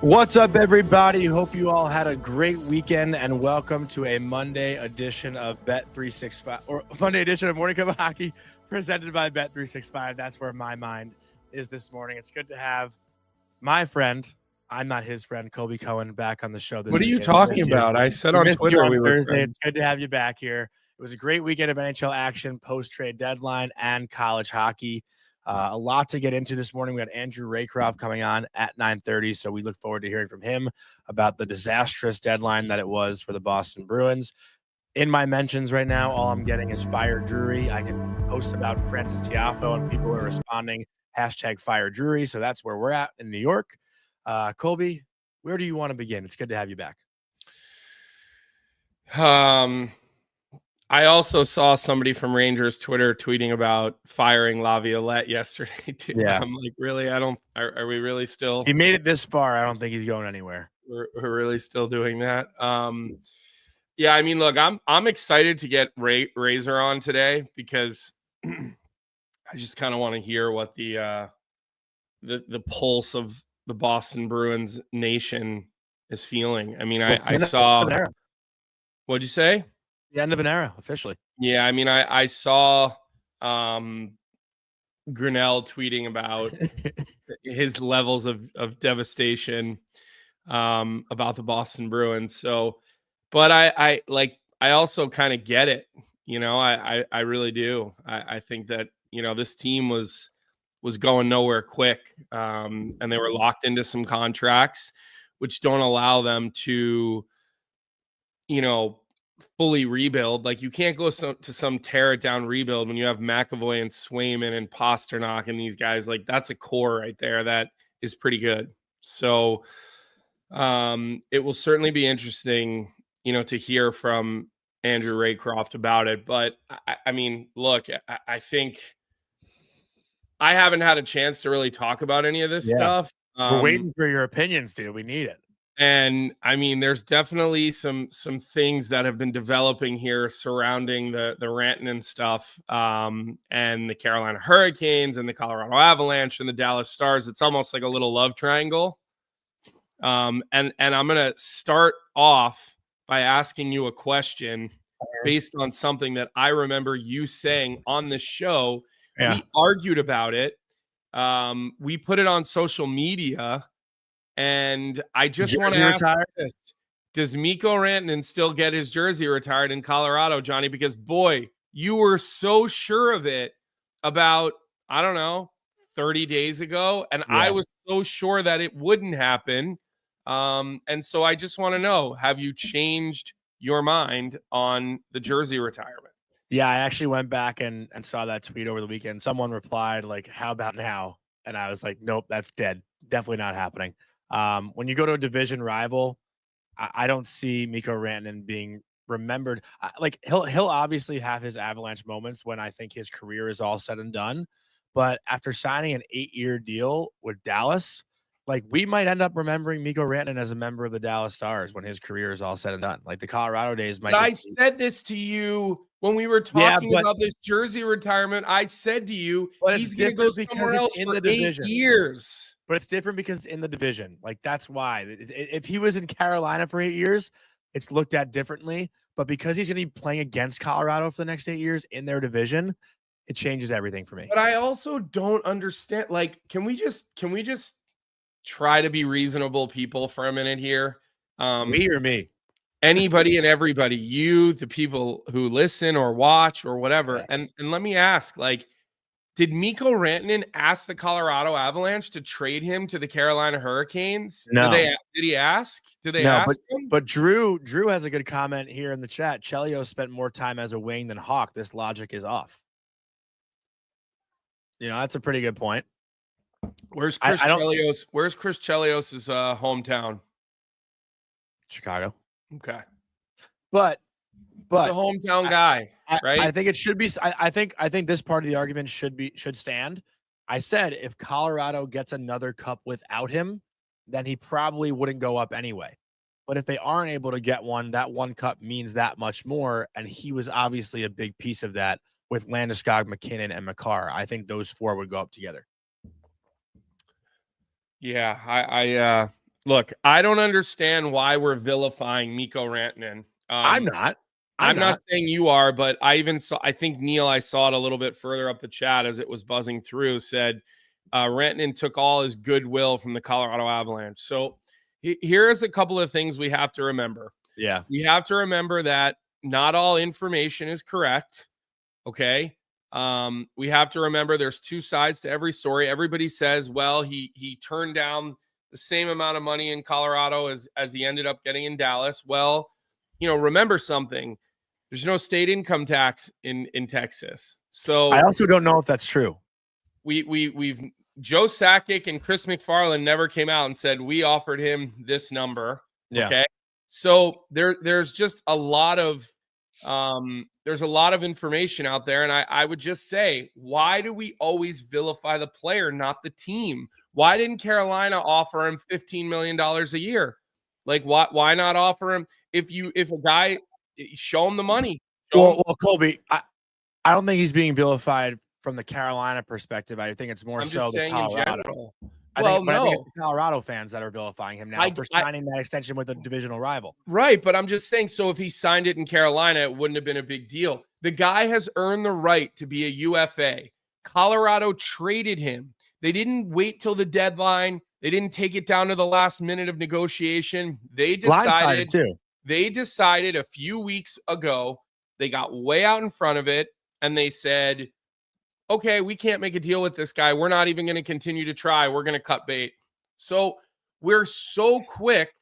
What's up, everybody? Hope you all had a great weekend, and welcome to a Monday edition of Bet365, or Monday edition of Morning Cup of Hockey, presented by Bet365. That's where my mind is this morning. It's good to have my friend, I'm not his friend, Colby Cohen, back on the show this What are you weekend. talking about? I said on Twitter on we were Thursday. friends. It's good to have you back here. It was a great weekend of NHL action, post-trade deadline, and college hockey. A lot to get into this morning. We got Andrew Raycroft coming on at 9:30, so we look forward to hearing from him about the disastrous deadline that it was for the Boston Bruins. In my mentions right now, all I'm getting is Fire Drury. I can post about Francis Tiafoe, and people are responding, hashtag Fire Drury, so that's where we're at in New York. Colby, where do you want to begin? It's good to have you back. I also saw somebody from Rangers Twitter tweeting about firing Laviolette yesterday too. Yeah. I'm like, really? Are we really still? He made it this far. I don't think he's going anywhere. We're really still doing that. Yeah, I mean, look, I'm excited to get Razor on today because I just kind of want to hear what the pulse of the Boston Bruins nation is feeling. I mean, I saw. What'd you say? The end of an era, officially. Yeah, I mean, I saw Grinnell tweeting about his levels of devastation about the Boston Bruins. So, but I also kind of get it. You know, I really do. I think that, you know, this team was going nowhere quick, and they were locked into some contracts which don't allow them to, you know, fully rebuild. Like, you can't go to some tear it down rebuild when you have McAvoy and Swayman and Pasternak and these guys. Like, that's a core right there that is pretty good. So it will certainly be interesting, you know, to hear from Andrew Raycroft about it. But I mean, look, I think I haven't had a chance to really talk about any of this stuff. We're waiting for your opinions, dude. We need it. And I mean, there's definitely some things that have been developing here surrounding the Rantanen stuff, and the Carolina Hurricanes and the Colorado Avalanche and the Dallas Stars. It's almost like a little love triangle. And I'm gonna start off by asking you a question based on something that I remember you saying on the show. Yeah. We argued about it. We put it on social media. And I just want to ask this. Does Mikko Rantanen still get his jersey retired in Colorado, Johnny? Because, boy, you were so sure of it about, I don't know, 30 days ago. And I was so sure that it wouldn't happen. And so I just want to know, have you changed your mind on the jersey retirement? Yeah, I actually went back and saw that tweet over the weekend. Someone replied, like, how about now? And I was like, nope, that's dead. Definitely not happening. When you go to a division rival, I don't see Mikko Rantanen being remembered. Like, he'll obviously have his Avalanche moments when I think his career is all said and done. But after signing an 8-year deal with Dallas, like, we might end up remembering Mikko Rantanen as a member of the Dallas Stars when his career is all said and done. Like, the Colorado days might. I said this to you when we were talking about this jersey retirement. I said to you, he's going to go somewhere else for 8 years. But it's different because it's in the division. Like, that's why. If he was in Carolina for 8 years, it's looked at differently. But because he's going to be playing against Colorado for the next 8 years in their division, it changes everything for me. But I also don't understand. Like, can we just try to be reasonable people for a minute here? Me or me? Anybody and everybody, you, the people who listen or watch or whatever. And let me ask, like, did Mikko Rantanen ask the Colorado Avalanche to trade him to the Carolina Hurricanes? No. Did he ask? Did they ask him? But Drew has a good comment here in the chat. Chelios spent more time as a wing than Hawk. This logic is off. You know, that's a pretty good point. Where's Chris Chelios? Where's Chris Chelios' hometown? Chicago. Okay. But he's a hometown guy, right? I think it should be. I think this part of the argument should stand. I said if Colorado gets another cup without him, then he probably wouldn't go up anyway. But if they aren't able to get one, that one cup means that much more. And he was obviously a big piece of that with Landeskog, McKinnon, and Makar. I think those four would go up together. Yeah, Look, I don't understand why we're vilifying Mikko Rantanen. I'm not. I'm not saying you are, but I think Neil, I saw it a little bit further up the chat as it was buzzing through, said Rantanen took all his goodwill from the Colorado Avalanche. So here's a couple of things we have to remember. Yeah. We have to remember that not all information is correct. Okay. We have to remember there's two sides to every story. Everybody says, well, he turned down the same amount of money in Colorado as he ended up getting in Dallas. Well, remember something. There's no state income tax in Texas. So I also don't know if that's true. We've Joe Sakic and Chris McFarland never came out and said we offered him this number. Yeah. Okay. So there's just a lot of information out there. And I would just say, why do we always vilify the player, not the team? Why didn't Carolina offer him $15 million a year? Like, why not offer him if a guy, show him the money? Well, Colby, I don't think he's being vilified from the Carolina perspective. I think it's more so the Colorado. I think it's the Colorado fans that are vilifying him now for signing that extension with a divisional rival. Right, but I'm just saying, so if he signed it in Carolina, it wouldn't have been a big deal. The guy has earned the right to be a UFA. Colorado traded him. They didn't wait till the deadline. They didn't take it down to the last minute of negotiation. They decided a few weeks ago, they got way out in front of it, and they said, okay, we can't make a deal with this guy. We're not even going to continue to try. We're going to cut bait. So we're so quick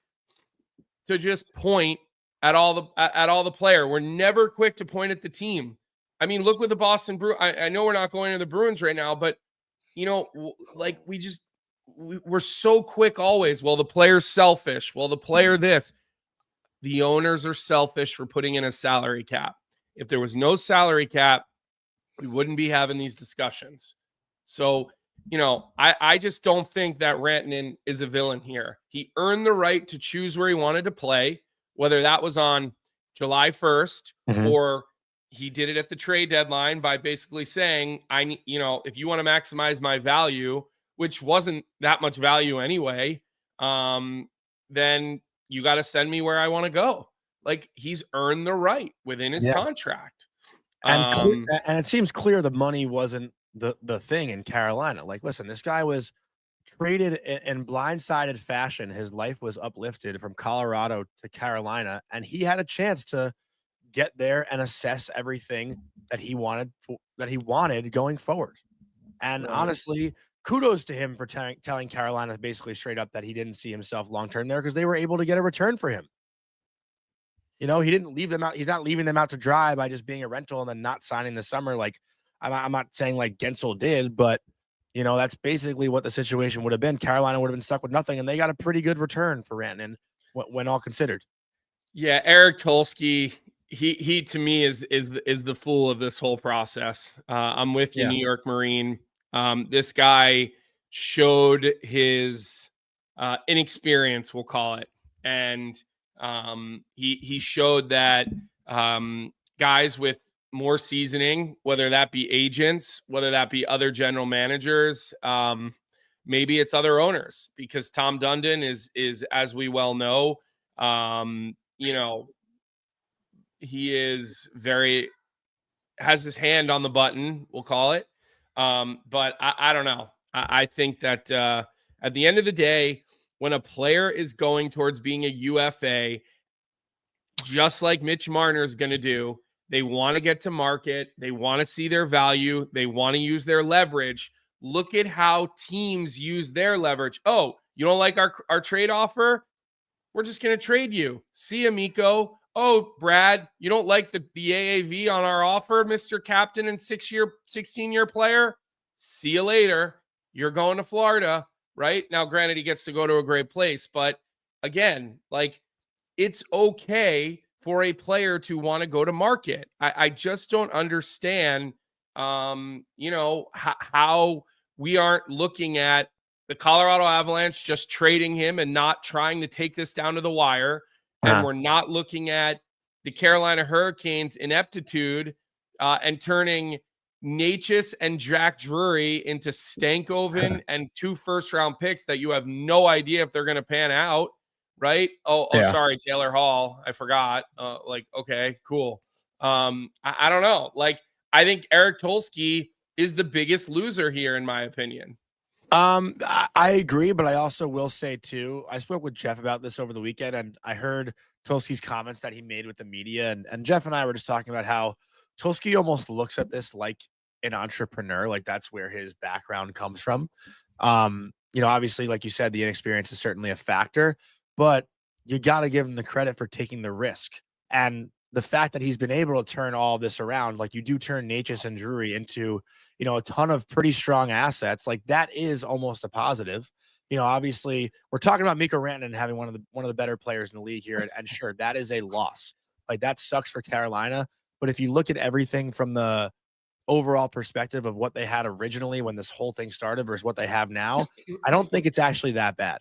to just point at all the player. We're never quick to point at the team. I mean, look with the Boston Bruins. I know we're not going to the Bruins right now, but we're so quick always. Well, the player's selfish. Well, the player this. The owners are selfish for putting in a salary cap. If there was no salary cap, we wouldn't be having these discussions. So, I just don't think that Rantanen is a villain here. He earned the right to choose where he wanted to play, whether that was on July 1st or he did it at the trade deadline by basically saying, if you want to maximize my value, which wasn't that much value anyway, then you got to send me where I want to go. Like, he's earned the right within his contract. And it seems clear the money wasn't the thing in Carolina. Like, listen, this guy was traded in blindsided fashion. His life was uplifted from Colorado to Carolina, and he had a chance to get there and assess everything that he wanted going forward. And honestly, kudos to him for telling Carolina basically straight up that he didn't see himself long-term there because they were able to get a return for him. He didn't leave them out. He's not leaving them out to dry by just being a rental and then not signing this summer. Like, I'm not saying like Gensel did, but that's basically what the situation would have been. Carolina would have been stuck with nothing, and they got a pretty good return for Rantanen when all considered. Yeah, Eric Tulsky, he to me is the fool of this whole process. I'm with you, New York Marine. This guy showed his inexperience, we'll call it, and he showed that guys with more seasoning, whether that be agents, whether that be other general managers, maybe it's other owners, because Tom Dundon is as we well know, he is has his hand on the button, we'll call it. But I don't know. I think that at the end of the day, when a player is going towards being a UFA, just like Mitch Marner is going to do, they want to get to market. They want to see their value. They want to use their leverage. Look at how teams use their leverage. Oh, you don't like our trade offer? We're just going to trade you. See ya, Mikko. Oh, Brad, you don't like the AAV on our offer, Mr. Captain and 16-year player? See you later. You're going to Florida, right? Now, granted, he gets to go to a great place, but again, like, it's okay for a player to want to go to market. I just don't understand, how we aren't looking at the Colorado Avalanche just trading him and not trying to take this down to the wire. And we're not looking at the Carolina Hurricanes' ineptitude and turning Natchez and Jack Drury into Stankoven and 2 first-round picks that you have no idea if they're going to pan out, right? Sorry, Taylor Hall. I forgot. Okay, cool. I don't know. Like, I think Eric Tolsky is the biggest loser here, in my opinion. I agree, but I also will say too, I spoke with Jeff about this over the weekend, and I heard Tolsky's comments that he made with the media, and Jeff and I were just talking about how Tolsky almost looks at this like an entrepreneur, like that's where his background comes from. Obviously, like you said, the inexperience is certainly a factor, but you got to give him the credit for taking the risk. And the fact that he's been able to turn all this around, like you do turn Natchez and Drury into, a ton of pretty strong assets, like that is almost a positive. Obviously we're talking about Mikko Rantanen having one of the better players in the league here. And sure, that is a loss. Like that sucks for Carolina. But if you look at everything from the overall perspective of what they had originally when this whole thing started versus what they have now, I don't think it's actually that bad.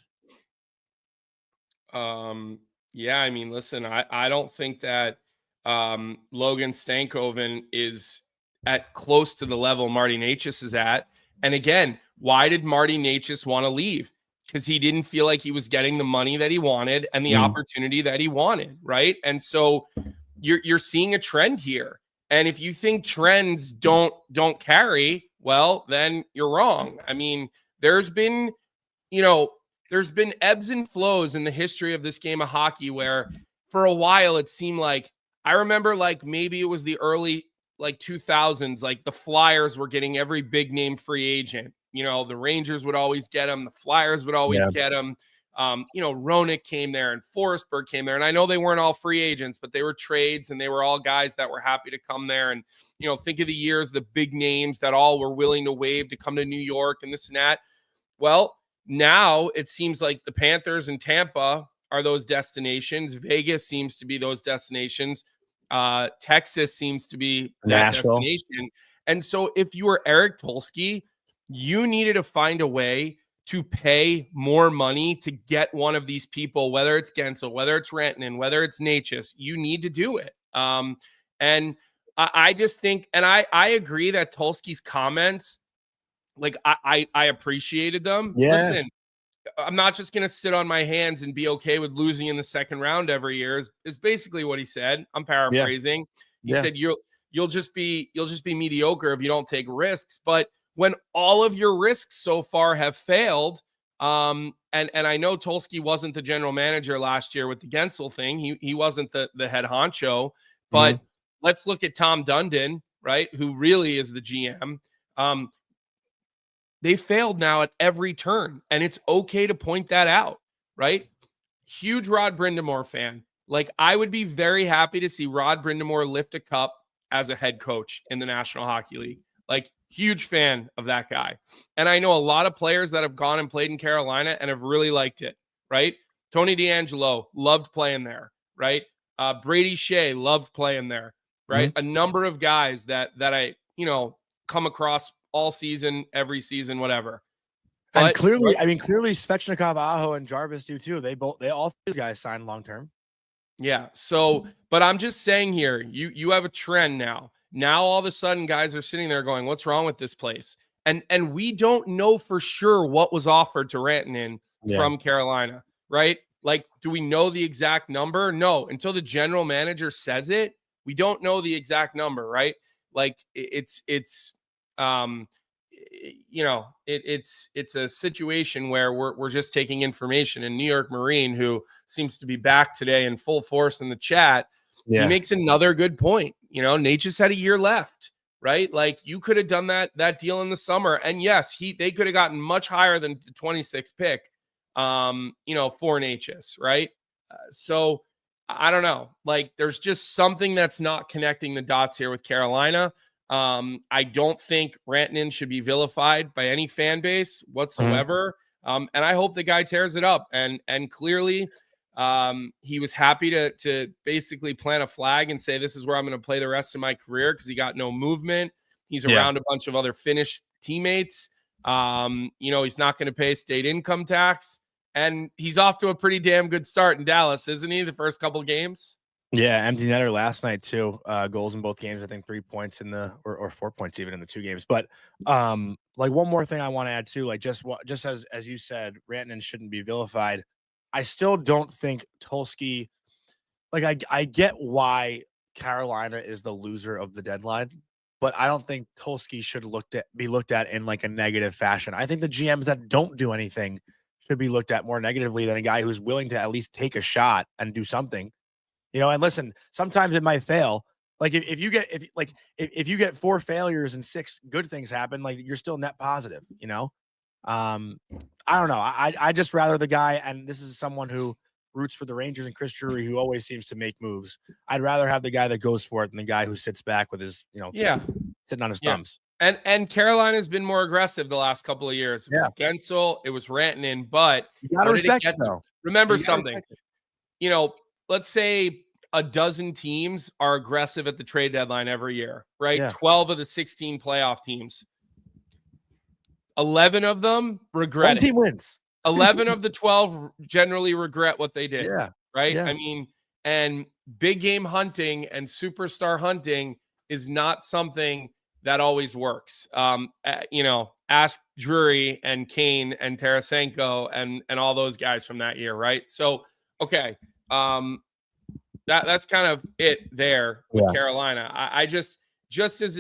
Yeah, I mean, listen, I don't think that Logan Stankoven is at close to the level Marty Natchez is at. And again, why did Marty Natchez want to leave? Because he didn't feel like he was getting the money that he wanted and the opportunity that he wanted, right? And so you're seeing a trend here. And if you think trends don't carry, well, then you're wrong. I mean, there's been ebbs and flows in the history of this game of hockey where for a while it seemed like, I remember like maybe it was the early 2000s, like the Flyers were getting every big name free agent. The Rangers would always get them. The Flyers would always get them. Roenick came there and Forsberg came there. And I know they weren't all free agents, but they were trades and they were all guys that were happy to come there. And, think of the years, the big names that all were willing to waive to come to New York and this and that. Well, now it seems like the Panthers and Tampa are those destinations. Vegas seems to be those destinations. Texas seems to be that destination. And so if you were Eric Tolsky, you needed to find a way to pay more money to get one of these people, whether it's Gensel, whether it's Rantanen, whether it's Natchez, you need to do it. And I just think, and I agree that Tolsky's comments, like I appreciated them. Yeah. Listen, I'm not just going to sit on my hands and be okay with losing in the second round every year is basically what he said. I'm paraphrasing. He said, you'll just be mediocre if you don't take risks. But when all of your risks so far have failed, and I know Tolsky wasn't the general manager last year with the Gensel thing. He wasn't the head honcho, but let's look at Tom Dundon, right? Who really is the GM. They failed now at every turn, and it's okay to point that out, right? Huge Rod Brind'Amour fan. Like, I would be very happy to see Rod Brind'Amour lift a cup as a head coach in the National Hockey League. Like, huge fan of that guy. And I know a lot of players that have gone and played in Carolina and have really liked it, right? Tony DeAngelo loved playing there, right? Brady Shea loved playing there, right? A number of guys that I, come across all season, every season, whatever. But, and clearly, Svechnikov, Aho, and Jarvis do too. They all three guys signed long term. Yeah. So, but I'm just saying here, you have a trend now. Now all of a sudden, guys are sitting there going, "What's wrong with this place?" And we don't know for sure what was offered to Rantanen from Carolina, right? Like, do we know the exact number? No, until the general manager says it, we don't know the exact number, right? Like, it's a situation where we're just taking information. And New York Marine, who seems to be back today in full force in the chat, he makes another good point. Natchez had a year left, right? Like, you could have done that deal in the summer, and yes, they could have gotten much higher than the 26th pick, for Natchez, right? So I don't know. Like, there's just something that's not connecting the dots here with Carolina. I don't think Rantanen should be vilified by any fan base whatsoever. And I hope the guy tears it up. And clearly, he was happy to basically plant a flag and say, this is where I'm going to play the rest of my career, because he got no movement. He's around a bunch of other Finnish teammates. He's not going to pay state income tax. And he's off to a pretty damn good start in Dallas, isn't he? The first couple games. Yeah, empty netter last night too. Goals in both games. I think 3 points in the or 4 points even in the 2 games. But like one more thing I want to add too, like just as you said, Rantanen shouldn't be vilified. I still don't think Tulski. Like I get why Carolina is the loser of the deadline, but I don't think Tulski should be looked at in like a negative fashion. I think the GMs that don't do anything should be looked at more negatively than a guy who's willing to at least take a shot and do something. And listen, sometimes it might fail. Like if you get if you get 4 failures and 6 good things happen, like you're still net positive. Um, I don't know. I just rather the guy, and this is someone who roots for the Rangers and Chris Drury, who always seems to make moves. I'd rather have the guy that goes for it than the guy who sits back with his, Yeah. sitting on his Yeah. thumbs. And Carolina's been more aggressive the last couple of years. It was Gensel, it was Rantanen, but You gotta respect it, though. Remember something. Let's say a dozen teams are aggressive at the trade deadline every year, right? Yeah. 12 of the 16 playoff teams. 11 of them regret One team wins. 11 of the 12 generally regret what they did. Yeah. Right. Yeah. I mean, and big game hunting and superstar hunting is not something that always works. Ask Drury and Kane and Tarasenko and all those guys from that year. Right. So, okay. That's kind of it there with Carolina. I just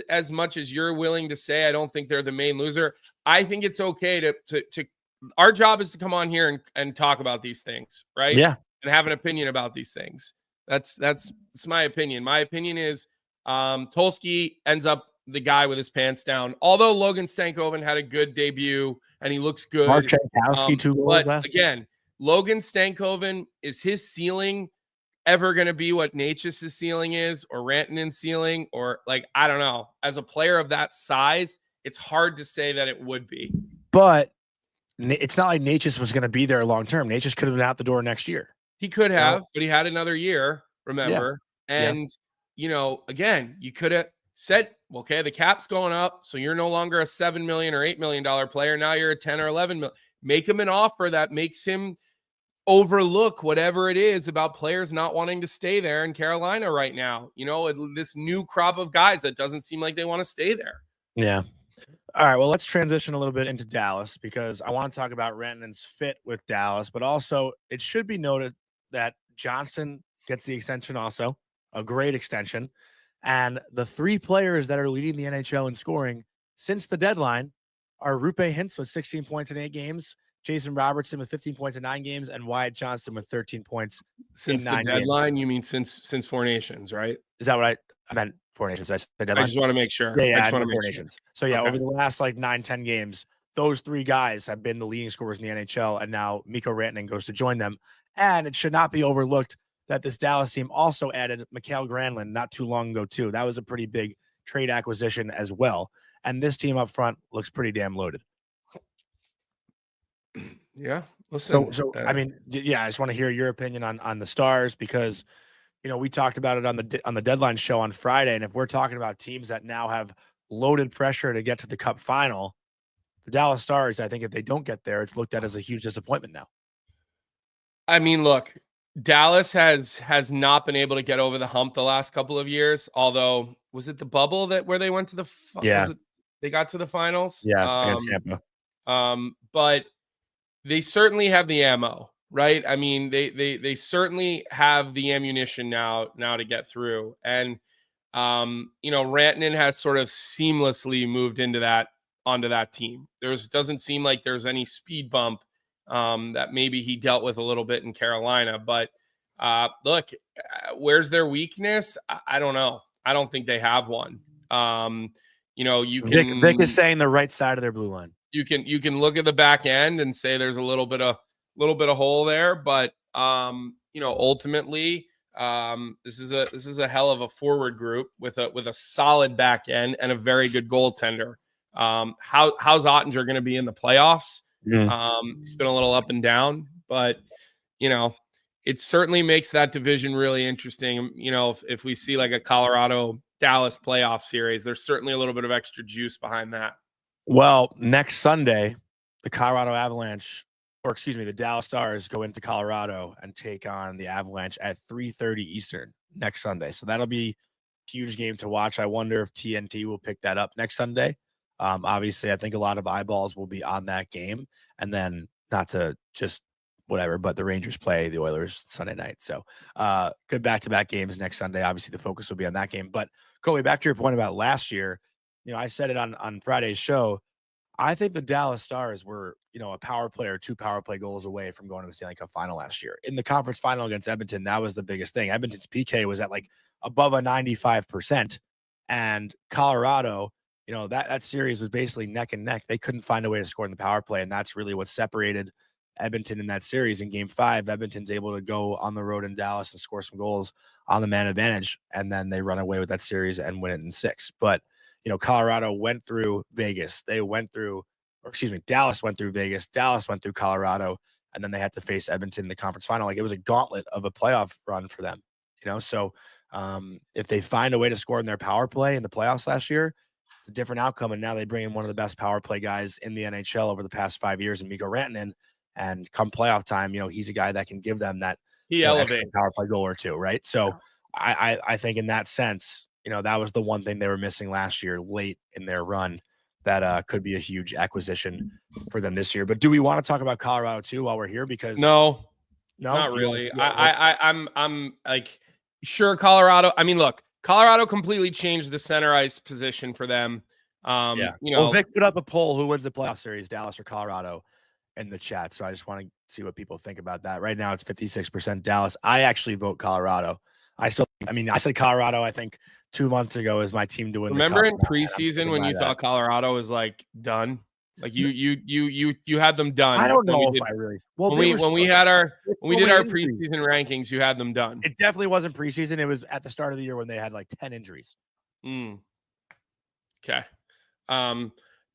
as much as you're willing to say, I don't think they're the main loser. I think it's okay to our job is to come on here and talk about these things, right? Yeah. And have an opinion about these things. That's my opinion. My opinion is Tulski ends up the guy with his pants down. Although Logan Stankoven had a good debut and he looks good. Marchand 2 goals but again, Logan Stankoven, is his ceiling ever going to be what Natchez' ceiling is, or Rantanen's ceiling, or like, I don't know. As a player of that size, it's hard to say that it would be. But it's not like Natchez was going to be there long term. Natchez could have been out the door next year. He could have, but he had another year, remember? Yeah. And, again, you could have said, okay, the cap's going up, so you're no longer a $7 million or $8 million player. Now you're a 10 or 11 million. Make him an offer that makes him overlook whatever it is about players not wanting to stay there in Carolina right now. This new crop of guys that doesn't seem like they want to stay there. Yeah. All right. Well, let's transition a little bit into Dallas, because I want to talk about Rantanen's fit with Dallas, but also it should be noted that Johnson gets the extension, also a great extension. And the 3 players that are leading the NHL in scoring since the deadline are Rupe Hintz with 16 points in 8 games, Jason Robertson with 15 points in 9 games, and Wyatt Johnston with 13 points since in 9 the deadline games. You mean since 4 Nations, right? Is that what I meant? 4 Nations. I said deadline. I just want to make sure. Yeah, I just want to 4 make Nations. Sure. So okay. Over the last 9-10 games, those 3 guys have been the leading scorers in the NHL, and now Mikko Rantanen goes to join them. And it should not be overlooked that this Dallas team also added Mikael Granlund not too long ago too. That was a pretty big trade acquisition as well. And this team up front looks pretty damn loaded. Yeah. Listen, so I mean, I just want to hear your opinion on the Stars, because we talked about it on the deadline show on Friday, and if we're talking about teams that now have loaded pressure to get to the Cup final, the Dallas Stars, I think if they don't get there, it's looked at as a huge disappointment now. I mean, look, Dallas has not been able to get over the hump the last couple of years. Although, was it the bubble where they went to the they got to the finals? Yeah, against Tampa. But they certainly have the ammo, right? I mean, they certainly have the ammunition now to get through. And Rantanen has sort of seamlessly moved onto that team. Doesn't seem like there's any speed bump that maybe he dealt with a little bit in Carolina. But look, where's their weakness? I don't know. I don't think they have one. You can Vic is saying the right side of their blue line. You can look at the back end and say there's a little bit of hole there, but ultimately this is a hell of a forward group with a solid back end and a very good goaltender. How's Ottinger going to be in the playoffs? He's been a little up and down, but it certainly makes that division really interesting. If we see like a Colorado Dallas playoff series, there's certainly a little bit of extra juice behind that. Well, next Sunday, the Dallas Stars go into Colorado and take on the Avalanche at 3:30 Eastern. next Sunday. So that'll be a huge game to watch. I wonder if TNT will pick that up next Sunday. Obviously, I think a lot of eyeballs will be on that game. And then not to just whatever, but the Rangers play the Oilers Sunday night. So good back-to-back games next Sunday. Obviously, the focus will be on that game. But Colby, back to your point about last year, I said it on Friday's show. I think the Dallas Stars were, a power play or 2 power play goals away from going to the Stanley Cup final last year. In the conference final against Edmonton, that was the biggest thing. Edmonton's PK was at like above a 95%. And Colorado, that series was basically neck and neck. They couldn't find a way to score in the power play. And that's really what separated Edmonton in that series. In game 5, Edmonton's able to go on the road in Dallas and score some goals on the man advantage. And then they run away with that series and win it in 6. But Colorado went through Vegas. Dallas went through Vegas. Dallas went through Colorado, and then they had to face Edmonton in the conference final. Like, it was a gauntlet of a playoff run for them, So if they find a way to score in their power play in the playoffs last year, it's a different outcome. And now they bring in one of the best power play guys in the NHL over the past 5 years, in Mikko Rantanen. And come playoff time, he's a guy that can give them that extra power play goal or 2, right? So I think in that sense, that was the one thing they were missing last year late in their run that could be a huge acquisition for them this year. But do we want to talk about Colorado too while we're here? Because no, not really. I'm like, sure, Colorado. I mean, look, Colorado completely changed the center ice position for them. Vic put up a poll: who wins the playoff series, Dallas or Colorado, in the chat. So I just want to see what people think about that. Right now, it's 56% Dallas. I actually vote Colorado. I said Colorado, I think 2 months ago, is my team to win. Remember in preseason when you thought Colorado was like done? Like you had them done. I don't know if I really. Well, when we did our preseason rankings, you had them done. It definitely wasn't preseason. It was at the start of the year when they had like 10 injuries. Okay. The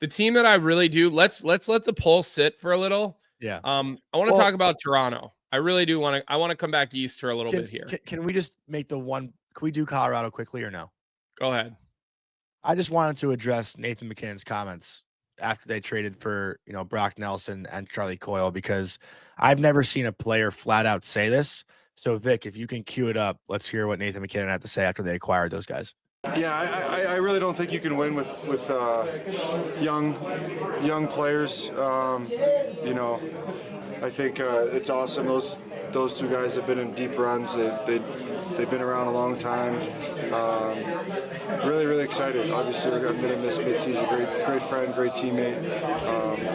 team that I really do. Let's let the poll sit for a little. Yeah. I want to talk about Toronto. I really do want to. I want to come back to East for a little bit here. Can we just make the one? Can we do Colorado quickly or no? Go ahead. I just wanted to address Nathan MacKinnon's comments after they traded for Brock Nelson and Charlie Coyle, because I've never seen a player flat out say this. So Vic, if you can cue it up, let's hear what Nathan MacKinnon had to say after they acquired those guys. Yeah, I really don't think you can win with young players. I think it's awesome. Those 2 guys have been in deep runs. They've been around a long time. Really, really excited. Obviously, we're going to miss Mitzi's a great friend, great teammate.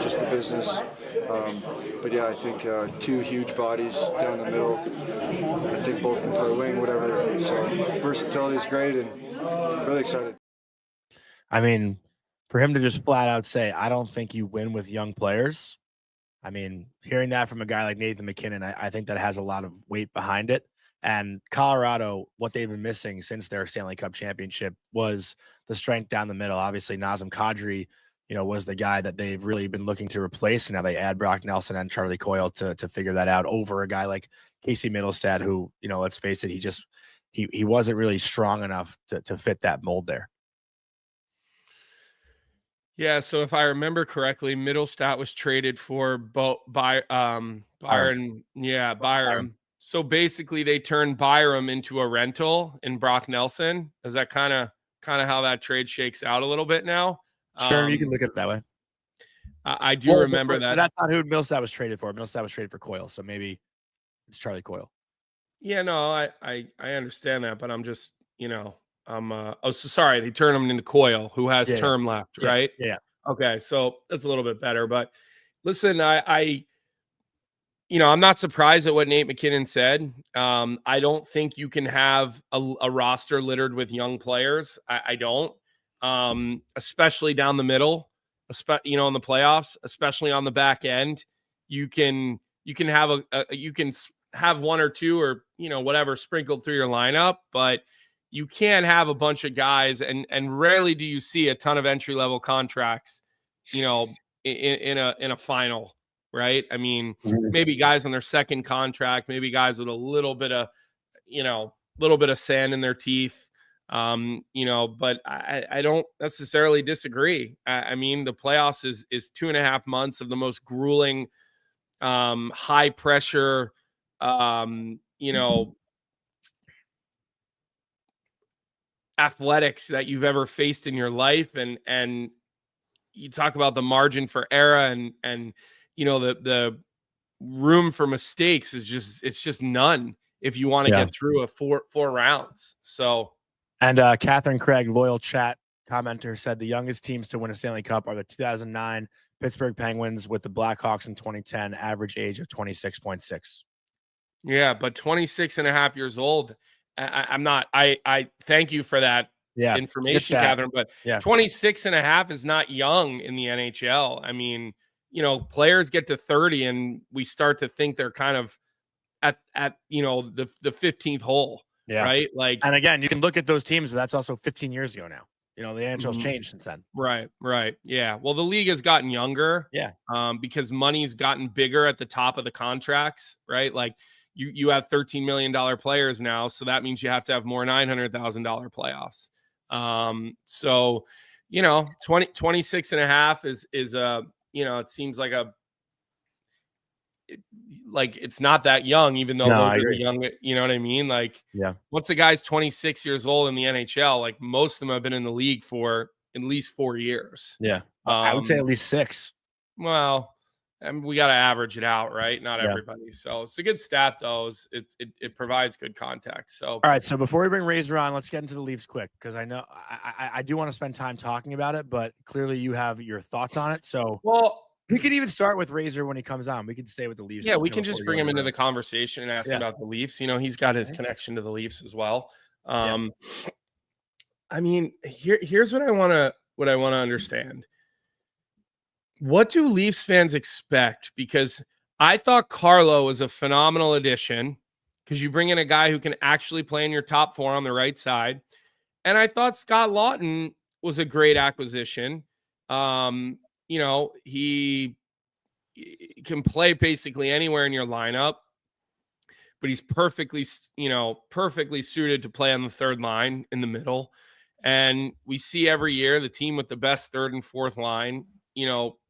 Just the business. But yeah, I think 2 huge bodies down the middle. I think both can play wing, whatever. So versatility is great, and really excited. I mean, for him to just flat out say, I don't think you win with young players. I mean, hearing that from a guy like Nathan MacKinnon, I think that has a lot of weight behind it. And Colorado, what they've been missing since their Stanley Cup championship was the strength down the middle. Obviously, Nazem Kadri, was the guy that they've really been looking to replace. And now they add Brock Nelson and Charlie Coyle to figure that out over a guy like Casey Middlestad, who, let's face it, he wasn't really strong enough to fit that mold there. Yeah, so if I remember correctly, Middlestat was traded for Byron. Yeah, Byram. So basically, they turned Byram into a rental in Brock Nelson. Is that kind of how that trade shakes out a little bit now? Sure, you can look at it that way. I do remember that. That's not who Middlestat was traded for. Middlestat was traded for Coyle, so maybe it's Charlie Coyle. Yeah, no, I understand that, but I'm just, sorry, they turned him into Coyle, who has term left, right? Yeah. Okay, so that's a little bit better. But listen, I'm not surprised at what Nate MacKinnon said. I don't think you can have a roster littered with young players. I don't, especially down the middle, in the playoffs, especially on the back end. You can have 1 or 2 or whatever sprinkled through your lineup, but you can't have a bunch of guys, and rarely do you see a ton of entry level contracts, in a final, right? I mean, maybe guys on their second contract, maybe guys with a little bit of sand in their teeth, but I don't necessarily disagree. I mean, the playoffs is 2.5 months of the most grueling, high pressure, athletics that you've ever faced in your life. And you talk about the margin for error and the room for mistakes it's just none if you want to get through a four rounds. So, and Catherine Craig, loyal chat commenter, said the youngest teams to win a Stanley Cup are the 2009 Pittsburgh Penguins with the Blackhawks in 2010, average age of 26.6. Yeah, but 26 and a half years old. I thank you for that information, Catherine, but 26 and a half is not young in the NHL. I mean, players get to 30 and we start to think they're kind of at the 15th hole, right? Like, and again, you can look at those teams, but that's also 15 years ago now. The NHL's changed since then. Right. Yeah. Well, the league has gotten younger. Yeah. Because money's gotten bigger at the top of the contracts, right? Like you have $13 million players now. So that means you have to have more $900,000 playoffs. So, 26 and a half is it seems like it's not that young, even though they're young, you know what I mean? Like, once a guy's 26 years old in the NHL, like most of them have been in the league for at least 4 years. Yeah. I would say at least 6. Well, we got to average it out, right? Not everybody. So it's a good stat, though. It provides good context. So, all right. So before we bring Razor on, let's get into the Leafs quick, because I know I do want to spend time talking about it, but clearly you have your thoughts on it. So, we could even start with Razor when he comes on. We could stay with the Leafs. Yeah, we can just bring him into the conversation and ask him about the Leafs. He's got his connection to the Leafs as well. I mean, here's what I want to understand. What do Leafs fans expect? Because I thought Carlo was a phenomenal addition, because you bring in a guy who can actually play in your top 4 on the right side. And I thought Scott Lawton was a great acquisition. He can play basically anywhere in your lineup, but he's perfectly suited to play on the third line in the middle. And we see every year the team with the best third and fourth line,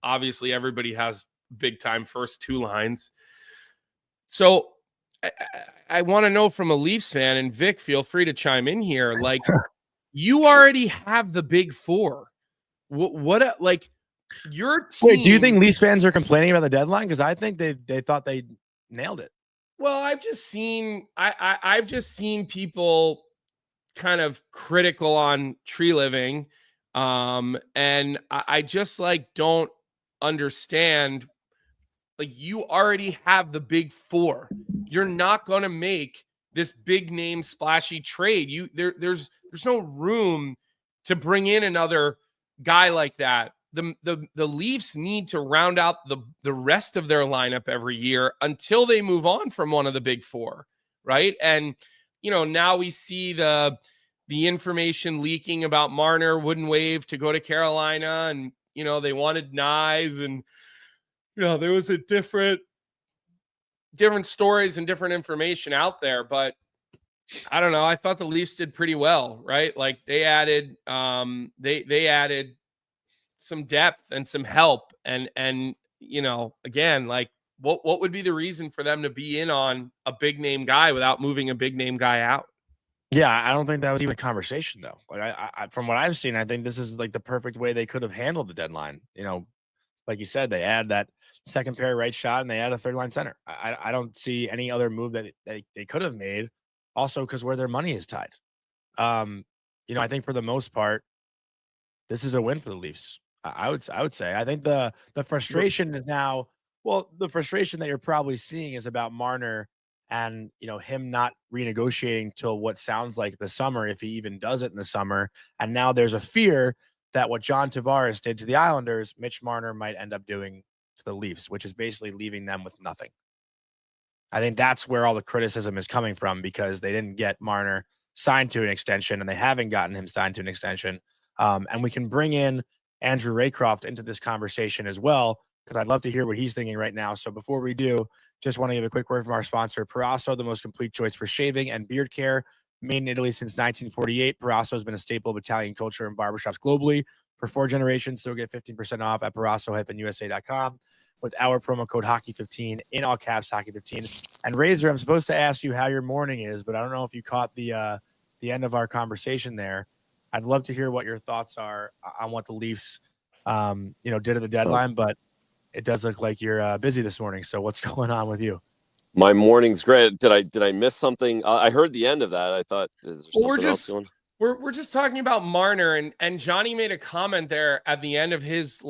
obviously everybody has big time first 2 lines. So I want to know from a Leafs fan, and Vic, feel free to chime in here. Like, you already have the big 4. What your team? Wait, do you think Leafs fans are complaining about the deadline? Because I think they thought they nailed it. Well, I've just seen people kind of critical on Tree Living, and I just don't understand. Like, you already have the big 4. You're not going to make this big name splashy trade. There's no room to bring in another guy like that. The Leafs need to round out the rest of their lineup every year until they move on from one of the big 4, right? And now we see the information leaking about Marner wouldn't waive to go to Carolina, and they wanted Nyes, and there was a different stories and different information out there. But I don't know. I thought the Leafs did pretty well, right? Like, they added they added some depth and some help, and again, like, what would be the reason for them to be in on a big name guy without moving a big name guy out? Yeah, I don't think that was even a conversation, though. Like, I from what I've seen, I think this is like the perfect way they could have handled the deadline. Like you said, they add that second pair right shot, and they add a third line center. I don't see any other move that they could have made. Also, because where their money is tied. I think for the most part, this is a win for the Leafs. I would say. I think the frustration is now, the frustration that you're probably seeing is about Marner and him not renegotiating till what sounds like the summer, if he even does it in the summer. And now there's a fear that what John Tavares did to the Islanders, Mitch Marner might end up doing to the Leafs, which is basically leaving them with nothing. I think that's where all the criticism is coming from, because they didn't get Marner signed to an extension, and they haven't gotten him signed to an extension. And we can bring in Andrew Raycroft into this conversation as well, because I'd love to hear what he's thinking right now. So before we do, just want to give a quick word from our sponsor, Proraso, the most complete choice for shaving and beard care. Made in Italy since 1948, Proraso has been a staple of Italian culture and barbershops globally for 4 generations. So get 15% off at Proraso-USA.com with our promo code Hockey15, in all caps, Hockey15. And Razor, I'm supposed to ask you how your morning is, but I don't know if you caught the end of our conversation there. I'd love to hear what your thoughts are on what the Leafs, did at the deadline. But it does look like you're busy this morning. So what's going on with you? My morning's great. Did I miss something? I heard the end of that. I thought, is there something else going? We're just talking about Marner, and Jonny made a comment there at the end of his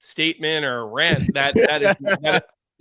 statement or rant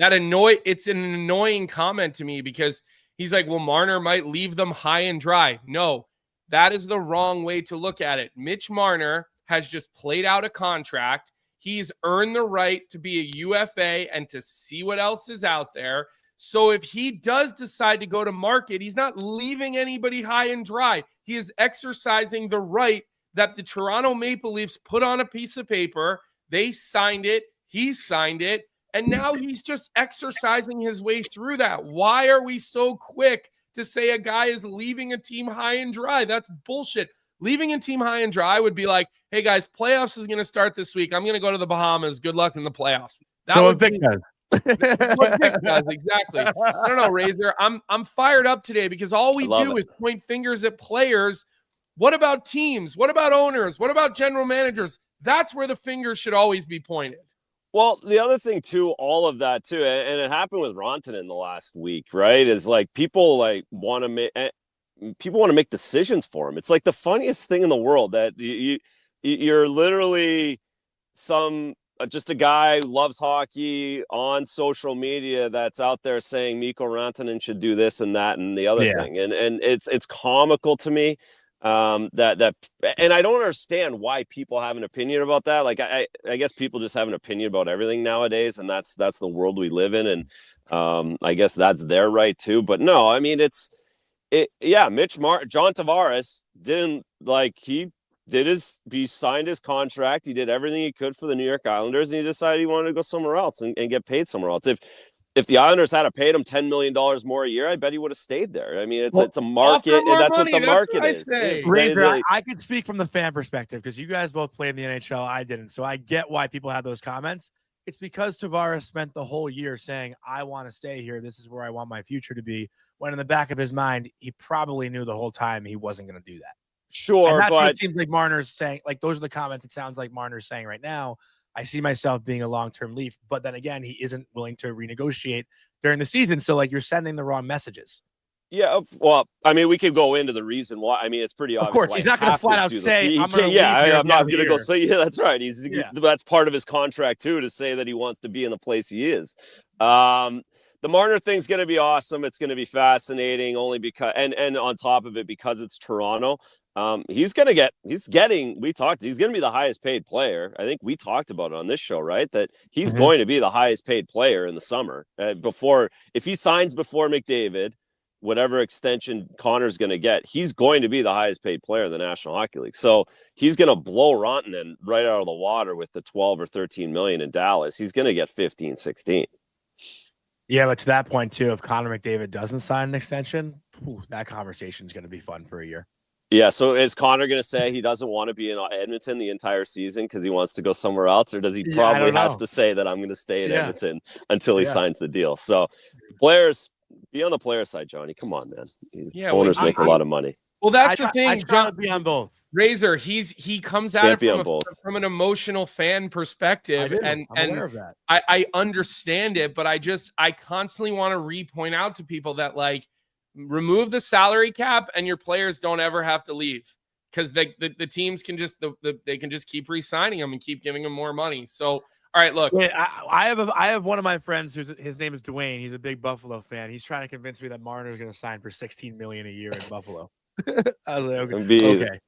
it's an annoying comment to me, because he's like, well, Marner might leave them high and dry. No, that is the wrong way to look at it. Mitch Marner has just played out a contract. He's earned the right to be a UFA and to see what else is out there. So if he does decide to go to market, he's not leaving anybody high and dry. He is exercising the right that the Toronto Maple Leafs put on a piece of paper. They signed it. He signed it. And now he's just exercising his way through that. Why are we so quick to say a guy is leaving a team high and dry? That's bullshit. Leaving a team high and dry would be like, hey, guys, playoffs is going to start this week. I'm going to go to the Bahamas. Good luck in the playoffs. What Vic does. What Vic does, exactly. I don't know, Razor. I'm fired up today because all we do is point fingers at players. What about teams? What about owners? What about general managers? That's where the fingers should always be pointed. Well, the other thing too, all of that too, and it happened with Rantanen the last week, right? Is like people want to make decisions for him. It's like the funniest thing in the world that you're literally just a guy who loves hockey on social media that's out there saying Mikko Rantanen should do this and that and the other thing, and it's comical to me. And I don't understand why people have an opinion about that. Like I guess people just have an opinion about everything nowadays, and that's the world we live in, and I guess that's their right too. But no, I mean John Tavares he signed his contract, he did everything he could for the New York Islanders, and he decided he wanted to go somewhere else and get paid somewhere else. If the Islanders had paid him $10 million more a year, I bet he would have stayed there. I mean, it's a market, and that's what the market is. Razor, I could speak from the fan perspective because you guys both played in the NHL. I didn't. So I get why people have those comments. It's because Tavares spent the whole year saying, I want to stay here. This is where I want my future to be. When in the back of his mind, he probably knew the whole time he wasn't going to do that. Sure, but it seems like Marner's saying, like, those are the comments it sounds like Marner's saying right now. I see myself being a long-term Leaf, but then again, he isn't willing to renegotiate during the season. So, like, you're sending the wrong messages. Yeah, well, I mean, we could go into the reason why. I mean, it's pretty obvious. Of course, he's not going to flat out say, "I'm going to leave." I'm not going to go say, "Yeah, that's right." That's part of his contract too, to say that he wants to be in the place he is. The Marner thing's going to be awesome. It's going to be fascinating, only because, and on top of it, because it's Toronto. He's going to be the highest paid player. I think we talked about it on this show, right? That he's going to be the highest paid player in the summer. If he signs before McDavid, whatever extension Connor's going to get, he's going to be the highest paid player in the National Hockey League. So he's going to blow Rantanen right out of the water with the 12 or 13 million in Dallas. He's going to get 15, 16. Yeah, but to that point too, if Connor McDavid doesn't sign an extension, that conversation is going to be fun for a year. Yeah, so is Connor going to say he doesn't want to be in Edmonton the entire season because he wants to go somewhere else, or does he probably has to say that I'm going to stay in Edmonton until he signs the deal? So players, be on the player side, Johnny. Come on, man. Owners make a lot of money. Well, that's the thing. I try to be on both. Razor, he comes at it from an emotional fan perspective, and aware of that. I understand it, but I constantly want to repoint out to people that, like, remove the salary cap and your players don't ever have to leave, because the teams can just they can just keep re-signing them and keep giving them more money. So, all right, look, I have one of my friends his name is Dwayne. He's a big Buffalo fan. He's trying to convince me that Marner is going to sign for $16 million a year in Buffalo. I was like, okay.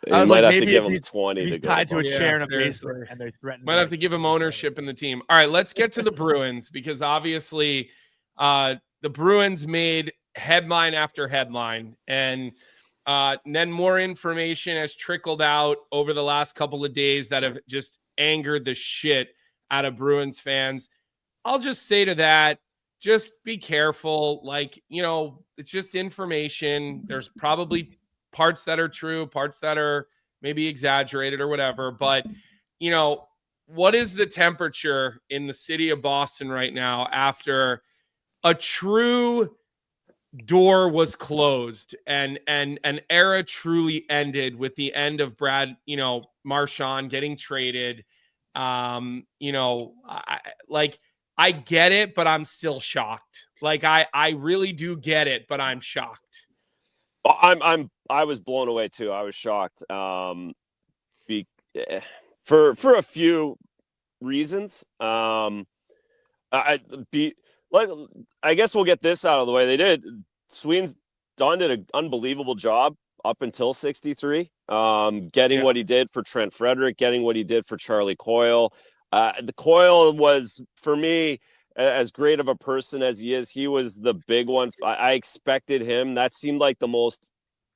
You might have to give him 20. He's tied to a chair in a basement, and they're threatening. Might have to give him ownership in the team. All right, let's get to the Bruins, because obviously the Bruins made headline after headline, and then more information has trickled out over the last couple of days that have just angered the shit out of Bruins fans. I'll just say to that, just be careful. Like, it's just information. There's probably parts that are true, parts that are maybe exaggerated or whatever. But, what is the temperature in the city of Boston right now after a true door was closed and an era truly ended with the end of Brad, Marchand getting traded. I get it, but I'm still shocked. Like I really do get it, but I'm shocked. I was blown away too. I was shocked. For a few reasons. I guess we'll get this out of the way. Sweden's did an unbelievable job up until 63. Getting what he did for Trent Frederick, getting what he did for Charlie Coyle. The Coyle was, for me, as great of a person as he is, he was the big one. I expected him. That seemed like the most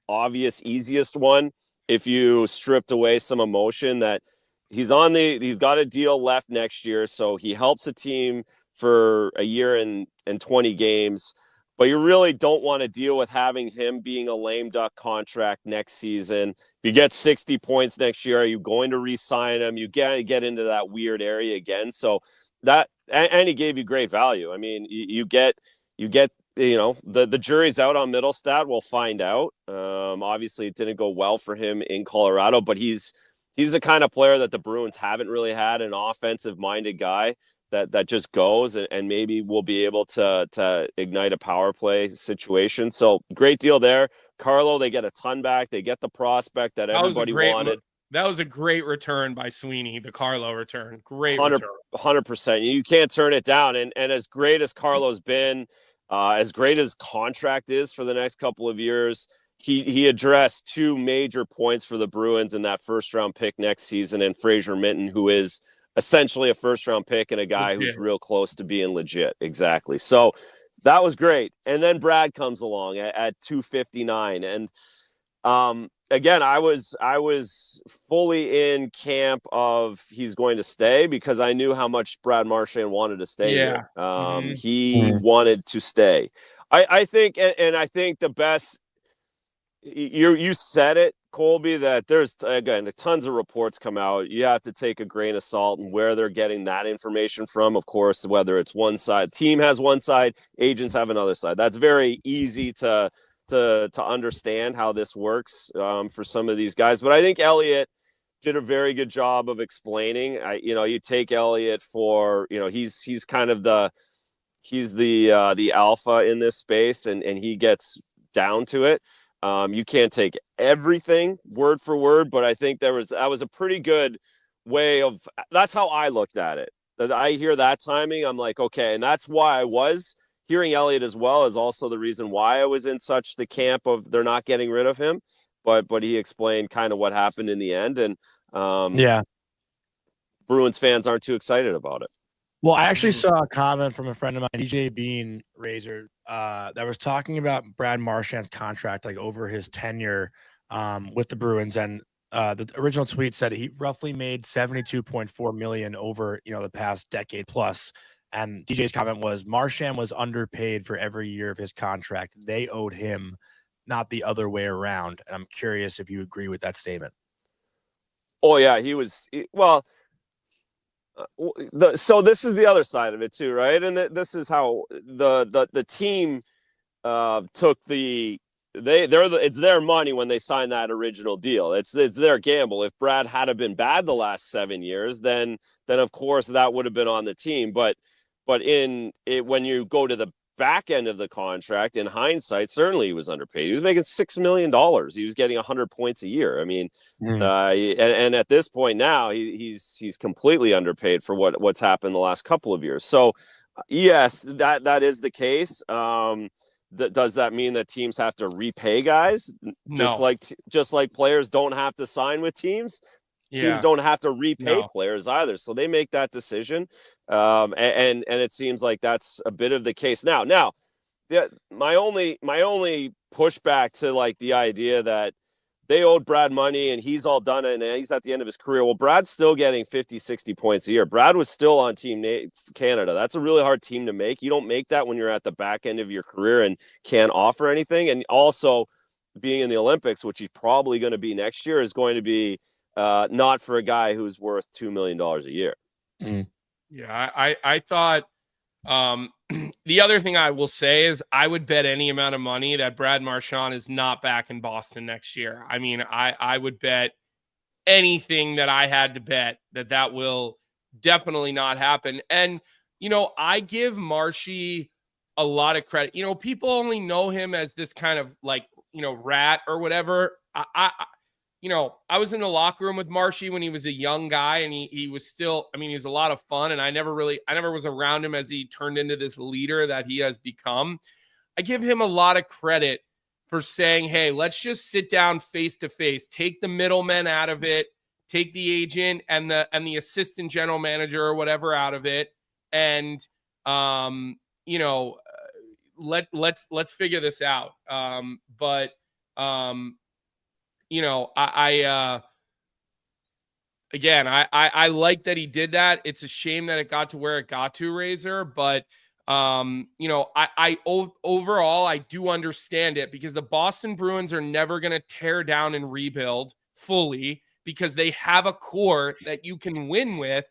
obvious, easiest one. If you stripped away some emotion, that he's got a deal left next year, so he helps a team for a year and 20 games, but you really don't want to deal with having him being a lame duck contract next season. If you get 60 points next year, are you going to re-sign him? You get into that weird area again. So that, and he gave you great value. I mean, you get the jury's out on Middlestat. We'll find out. Obviously it didn't go well for him in Colorado, but he's the kind of player that the Bruins haven't really had, an offensive minded guy that just goes and maybe we'll be able to ignite a power play situation. So great deal there. Carlo, they get a ton back. They get the prospect that everybody wanted. That was a great return by Sweeney, the Carlo return. Great return. 100%. You can't turn it down. And as great as Carlo's been, as great as contract is for the next couple of years, he addressed two major points for the Bruins in that first-round pick next season, and Fraser Minton, who is essentially a first-round pick and a guy who's real close to being legit. Exactly. So that was great. And then Brad comes along at 259. And again, I was fully in camp of he's going to stay because I knew how much Brad Marchand wanted to stay here. He wanted to stay. I think, and I think the best, you said it, Colby, that there's, again, tons of reports come out. You have to take a grain of salt and where they're getting that information from. Of course, whether it's one side, team has one side, agents have another side. That's very easy to understand how this works for some of these guys. But I think Elliott did a very good job of explaining. You take Elliott for, he's kind of the alpha in this space, and he gets down to it. You can't take everything word for word, but I think that was a pretty good way of, that's how I looked at it. That I hear that timing, I'm like, okay. And that's why I was hearing Elliott as well, is also the reason why I was in such the camp of they're not getting rid of him. But he explained kind of what happened in the end. And Bruins fans aren't too excited about it. Well, I actually saw a comment from a friend of mine, DJ Bean Razor, that was talking about Brad Marchand's contract, like over his tenure with the Bruins. And the original tweet said he roughly made $72.4 million over, the past decade plus. And DJ's comment was Marchand was underpaid for every year of his contract. They owed him, not the other way around. And I'm curious if you agree with that statement. Oh yeah, so this is the other side of it too, right? And this is how the team took it's their money when they signed that original deal. It's their gamble. If Brad had been bad the last 7 years, then of course that would have been on the team. But when you go to the back end of the contract, in hindsight, certainly he was underpaid. He was making $6 million. He was getting 100 points a year. I mean, and at this point now, he's completely underpaid for what's happened the last couple of years. So yes, that is the case. Does that mean that teams have to repay guys? No. Just like players don't have to sign with teams. Teams don't have to repay players either, so they make that decision, and it seems like that's a bit of the case now. My only pushback to like the idea that they owed Brad money and he's all done it and he's at the end of his career. Well, Brad's still getting 50, 60 points a year. Brad was still on Team Canada. That's a really hard team to make. You don't make that when you're at the back end of your career and can't offer anything. And also being in the Olympics, which he's probably going to be next year, is going to be not for a guy who's worth $2 million a year. Yeah, I thought the other thing I will say is I would bet any amount of money that Brad Marchand is not back in Boston next year. I mean, I would bet anything that I had to bet that will definitely not happen. And, I give Marshy a lot of credit. People only know him as this kind of like, rat or whatever. I was in the locker room with Marshy when he was a young guy, and he was still, he was a lot of fun, and I never was around him as he turned into this leader that he has become. I give him a lot of credit for saying, hey, let's just sit down face to face, take the middlemen out of it, take the agent and the assistant general manager or whatever out of it, and let's figure this out. I like that he did that. It's a shame that it got to where it got to, Razor, but overall I do understand it, because the Boston Bruins are never going to tear down and rebuild fully, because they have a core that you can win with.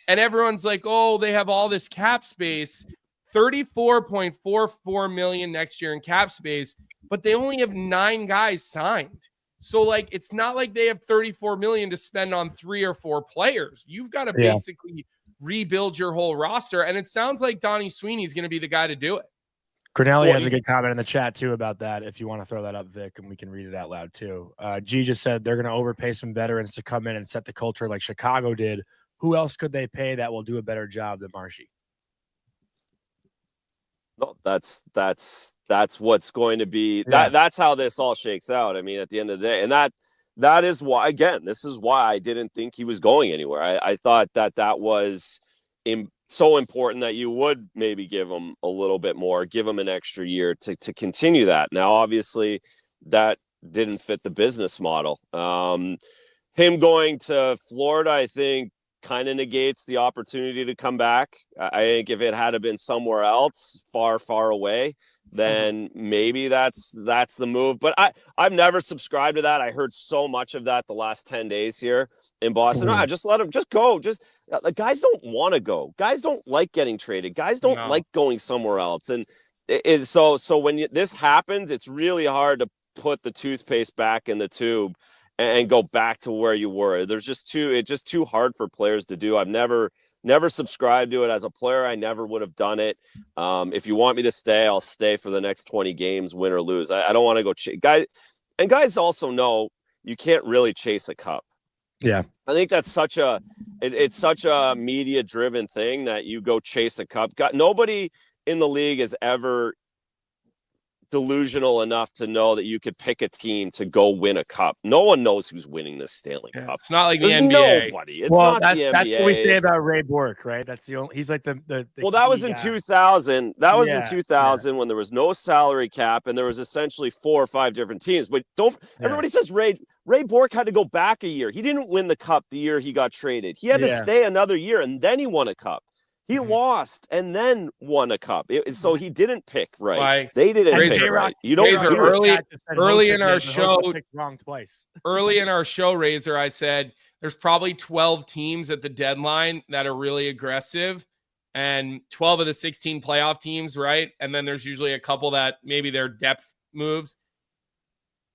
And everyone's like, oh, they have all this cap space, $34.44 million next year in cap space, but they only have 9 guys signed. So, like, it's not like they have $34 million to spend on 3 or 4 players. You've got to basically rebuild your whole roster. And it sounds like Donnie Sweeney is going to be the guy to do it. Cornelli has a good comment in the chat too about that. If you want to throw that up, Vic, and we can read it out loud too. G just said they're going to overpay some veterans to come in and set the culture like Chicago did. Who else could they pay that will do a better job than Marshy? No, that's what's going to be. That's how this all shakes out. At the end of the day, and that is why, again, this is why I didn't think he was going anywhere. I thought that was so important that you would maybe give him a little bit more, give him an extra year to continue that. Now, obviously, that didn't fit the business model. Him going to Florida, I think, kind of negates the opportunity to come back. I think if it had been somewhere else, far, far away, then maybe that's the move. But I've never subscribed to that. I heard so much of that the last 10 days here in Boston. I just let him just go. Just like, guys don't want to go. Guys don't like getting traded. Guys don't like going somewhere else. And so when this happens, it's really hard to put the toothpaste back in the tube and go back to where you were. It's just too hard for players to do. I've never subscribed to it as a player. I never would have done it. If you want me to stay, I'll stay for the next 20 games, win or lose. I don't want to go guys also know you can't really chase a cup. Yeah. I think that's such a media driven thing that you go chase a cup. Nobody in the league has ever delusional enough to know that you could pick a team to go win a cup. No one knows who's winning this Stanley Cup. It's not like There's the NBA. Nobody. It's not the NBA. That's what we say about Ray Bork, right? That's the only. He's like the well, that was in 2000. That was in 2000 yeah. when there was no salary cap and there was essentially 4 or 5 different teams. But everybody says Ray Bork had to go back a year. He didn't win the cup the year he got traded. He had to stay another year and then he won a cup. He lost and then won a cup. So he didn't pick right. They didn't pick right. You don't do early in our show. Wrong twice. Early in our show, Razor, I said there's probably 12 teams at the deadline that are really aggressive, and 12 of the 16 playoff teams, right? And then there's usually a couple that maybe they're depth moves.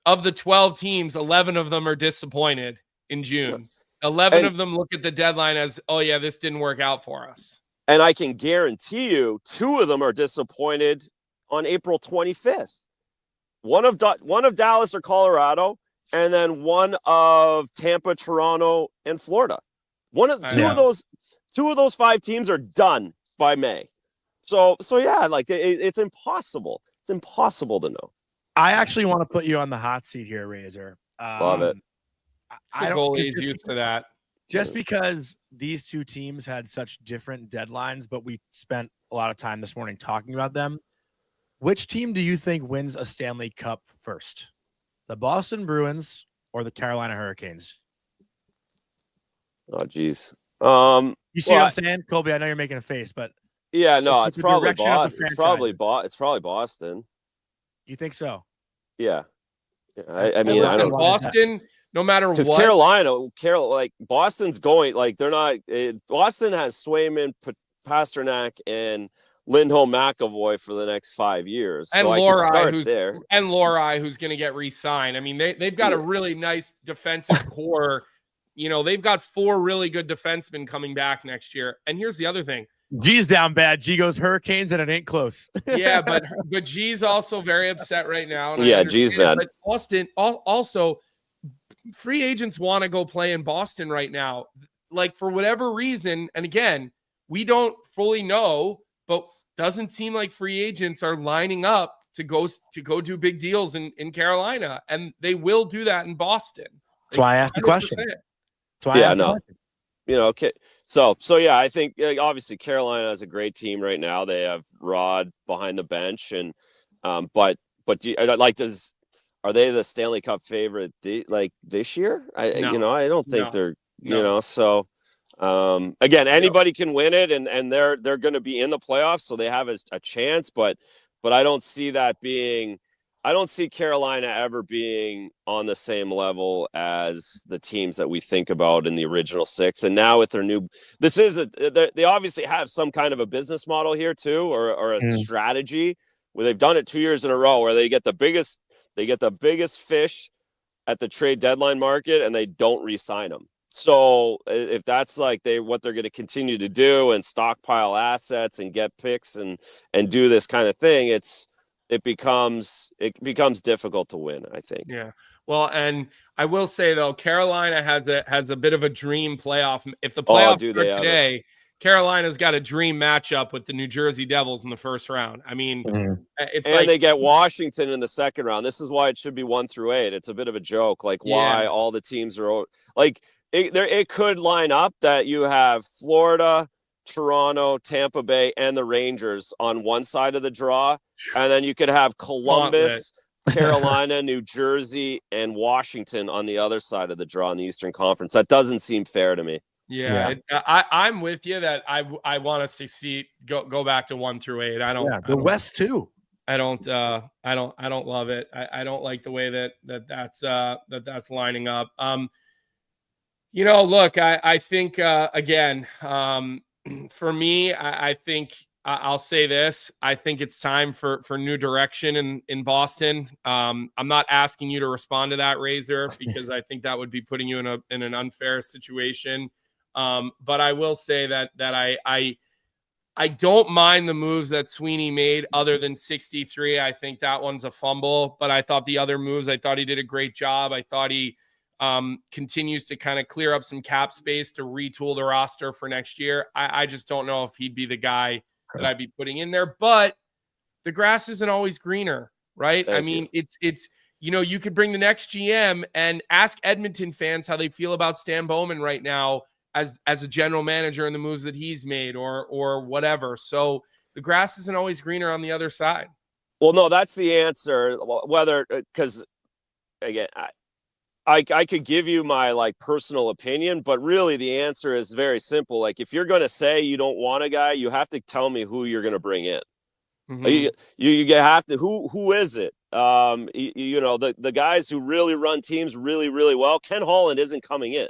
Of the 12 teams, 11 of them are disappointed in June. 11 of them look at the deadline as, oh yeah, this didn't work out for us. And I can guarantee you 2 of them are disappointed on April 25th. One of Dallas or Colorado, and then one of Tampa, Toronto, and Florida. Two of those 5 teams are done by May. So yeah, like it's impossible. It's impossible to know. I actually want to put you on the hot seat here, Razor. Love it. I don't goalie's used to that. Just because these 2 teams had such different deadlines, but we spent a lot of time this morning talking about them. Which team do you think wins a Stanley Cup first? The Boston Bruins or the Carolina Hurricanes? Oh, geez. You see what I'm saying, Colby? I know you're making a face, but yeah, no, it's probably Boston. It's probably Boston. You think so? Yeah. I mean, I don't. Boston. No matter what, because Carolina, like Boston's going, like they're not. Boston has Swayman, Pasternak, and Lindholm McAvoy for the next 5 years. And so I can start there. And Lorai, who's going to get re-signed. I mean, they've got a really nice defensive core. They've got 4 really good defensemen coming back next year. And here's the other thing. G's down bad. G goes Hurricanes, and it ain't close. Yeah, but G's also very upset right now. And yeah, G's mad. But Boston also, free agents want to go play in Boston right now. Like, for whatever reason, and again, we don't fully know, but doesn't seem like free agents are lining up to go do big deals in Carolina, and they will do that in Boston. That's why I asked the question. That's why I asked the question. Okay. So yeah, I think obviously Carolina has a great team right now. They have Rod behind the bench, and but are they the Stanley Cup favorite this year? I don't think they're so. Again, anybody can win it, and they're going to be in the playoffs, so they have a chance. But I don't see I don't see Carolina ever being on the same level as the teams that we think about in the original 6. And now with their they obviously have some kind of a business model here too, or a strategy where they've done it 2 years in a row, where they get the biggest fish at the trade deadline market, and they don't re-sign them. So if that's what they're going to continue to do and stockpile assets and get picks and do this kind of thing, it becomes difficult to win, I think. Yeah. Well, and I will say though, Carolina has a bit of a dream playoff. If the playoffs start today, Carolina's got a dream matchup with the New Jersey Devils in the first round. I mean, they get Washington in the second round. This is why it should be 1 through 8. It's a bit of a joke, why all the teams are it could line up that you have Florida, Toronto, Tampa Bay, and the Rangers on one side of the draw, and then you could have Columbus, Carolina, New Jersey, and Washington on the other side of the draw in the Eastern Conference. That doesn't seem fair to me. Yeah. I'm with you that I want us to see go back to 1 through 8. I don't. Yeah, the West too. I don't love it. I don't like the way that's lining up. Look, I think again. For me, I think I'll say this. I think it's time for new direction in Boston. I'm not asking you to respond to that, Razor, because I think that would be putting you in an unfair situation. But I will say that I don't mind the moves that Sweeney made other than 63. I think that one's a fumble, but I thought the other moves, I thought he did a great job. I thought he continues to kind of clear up some cap space to retool the roster for next year. I just don't know if he'd be the guy that I'd be putting in there, but the grass isn't always greener, right? It's you could bring the next GM and ask Edmonton fans how they feel about Stan Bowman right now as a general manager and the moves that he's made or whatever. So the grass isn't always greener on the other side. Well, no, that's the answer. Because again, I could give you my personal opinion, but really the answer is very simple. If you're going to say you don't want a guy, you have to tell me who you're going to bring in. Mm-hmm. You have to, who is it? The guys who really run teams really, really well. Ken Holland isn't coming in.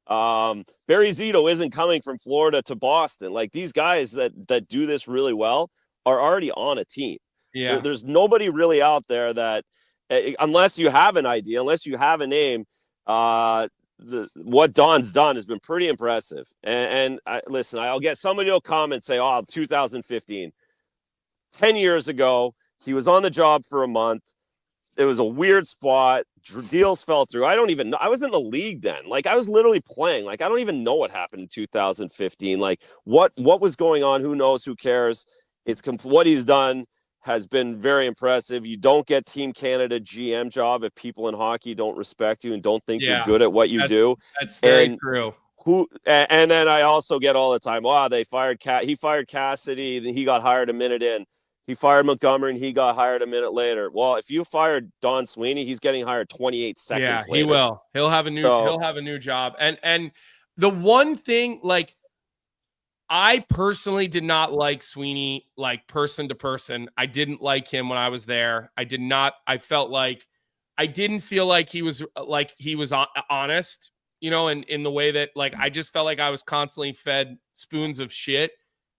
Barry Zito isn't coming from Florida to Boston. These guys that do this really well are already on a team. Yeah. There's nobody really out there that, unless you have an idea, unless you have a name, what Don's done has been pretty impressive. And listen, I'll get somebody will come and say, 2015, 10 years ago, he was on the job for a month. It was a weird spot. Deals fell through. I don't even know. I was in the league then. I was literally playing. I don't even know what happened in 2015. What was going on? Who knows? Who cares? What he's done has been very impressive. You don't get Team Canada GM job if people in hockey don't respect you and don't think you're good at what you do. That's very true. And then I also get all the time, they fired he fired Cassidy, then he got hired a minute in. He fired Montgomery and he got hired a minute later. Well, if you fired Don Sweeney, he's getting hired 28 seconds later. He will. He'll have a new job. And the one thing, I personally did not like Sweeney, person to person. I didn't like him when I was there. I didn't feel like he was honest, in the way that I just felt like I was constantly fed spoons of shit.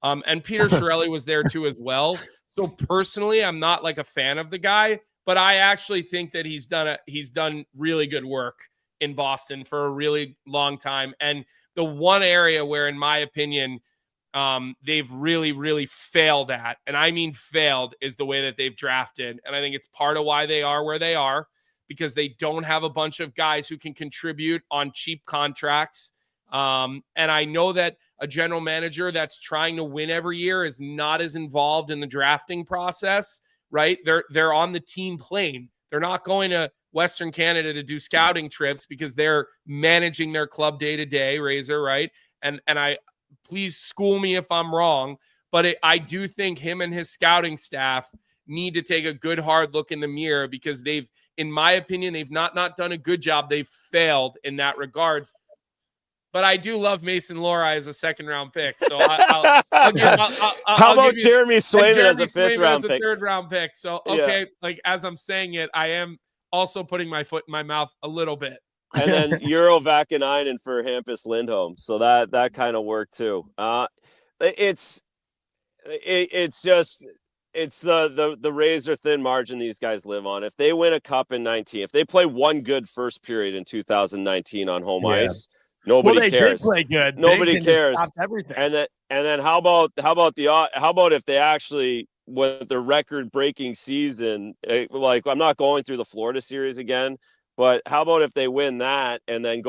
And Peter Chiarelli was there too as well. So personally, I'm not like a fan of the guy, but I actually think that he's done really good work in Boston for a really long time. And the one area where, in my opinion, they've really, really failed at, and I mean failed, is the way that they've drafted. And I think it's part of why they are where they are, because they don't have a bunch of guys who can contribute on cheap contracts. And I know that a general manager that's trying to win every year is not as involved in the drafting process, right? They're on the team plane. They're not going to Western Canada to do scouting trips because they're managing their club day to day, Razor, right? And I, please school me if I'm wrong, but I do think him and his scouting staff need to take a good hard look in the mirror, because they've, in my opinion, they've not done a good job. They've failed in that regards. But I do love Mason Lohrei as a second-round pick. So I'll how about Jeremy Swayman as a fifth-round pick? Third-round pick. So, okay, like as I'm saying it, I am also putting my foot in my mouth a little bit. And then Euro Vakanainen for Hampus Lindholm. So that kind of worked too. It's the razor thin margin these guys live on. If they win a cup in 19, if they play one good first period in 2019 on home ice, nobody cares. Did play good. Nobody cares. Everything. And then how about if they actually, with the record-breaking season, like, I'm not going through the Florida series again, but how about if they win that and then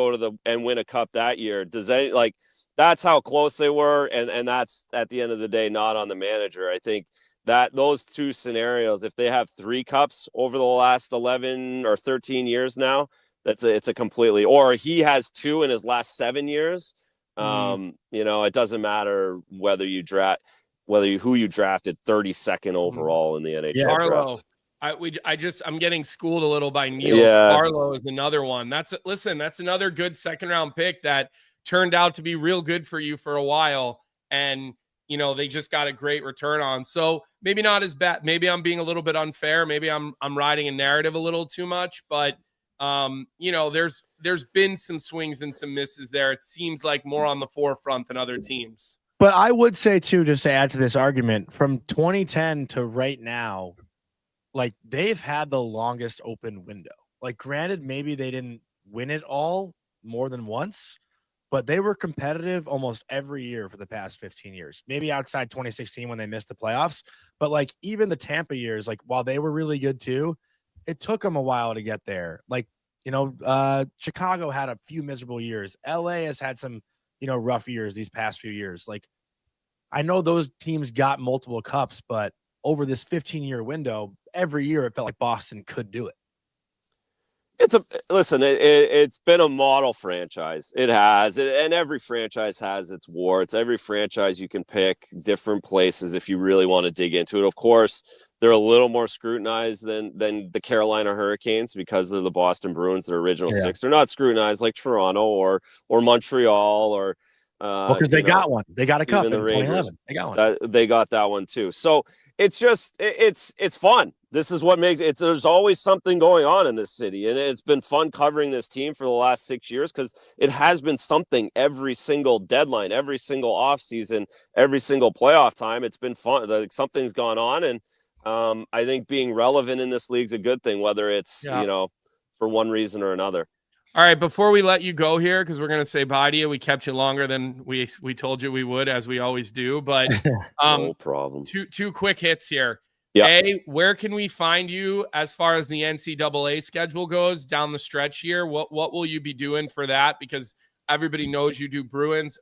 and win a cup that year? That's how close they were, and that's, at the end of the day, not on the manager. I think that those two scenarios, if they have 3 cups over the last 11 or 13 years now, it's a completely, or he has 2 in his last 7 years. It doesn't matter who you drafted 32nd overall in the NHL draft. I'm getting schooled a little by Neil. Yeah. Arlo is another one. That's another good second-round pick that turned out to be real good for you for a while. And, they just got a great return on. So maybe not as bad. Maybe I'm being a little bit unfair. Maybe I'm riding a narrative a little too much, but there's been some swings and some misses there. It seems like more on the forefront than other teams. But I would say too, just to add to this argument, from 2010 to right now, like, they've had the longest open window. Like, granted, maybe they didn't win it all more than once, but they were competitive almost every year for the past 15 years, maybe outside 2016 when they missed the playoffs. But like, even the Tampa years, like, while they were really good too, it took them a while to get there. Like, Chicago had a few miserable years. LA has had some, rough years these past few years. Like, I know those teams got multiple cups, but over this 15-year window, every year it felt like Boston could do it. It's been a model franchise. It has, and every franchise has its warts. Every franchise, you can pick different places if you really want to dig into it. Of course, they're a little more scrutinized than the Carolina Hurricanes because they're the Boston Bruins, their original 6. They're not scrutinized like Toronto or Montreal or because they got one. They got a cup in the 2011. They got one. They got that one too. So it's just it's fun. This is what makes it. There's always something going on in this city, and it's been fun covering this team for the last 6 years because it has been something every single deadline, every single offseason, every single playoff time. It's been fun. Like, something's gone on, and I think being relevant in this league's a good thing, whether it's for one reason or another. All right, before we let you go here, because we're going to say bye to you, we kept you longer than we told you we would, as we always do. But no problem. Two quick hits here. Yeah. A, where can we find you as far as the NCAA schedule goes down the stretch here? What will you be doing for that? Because everybody knows you do Bruins.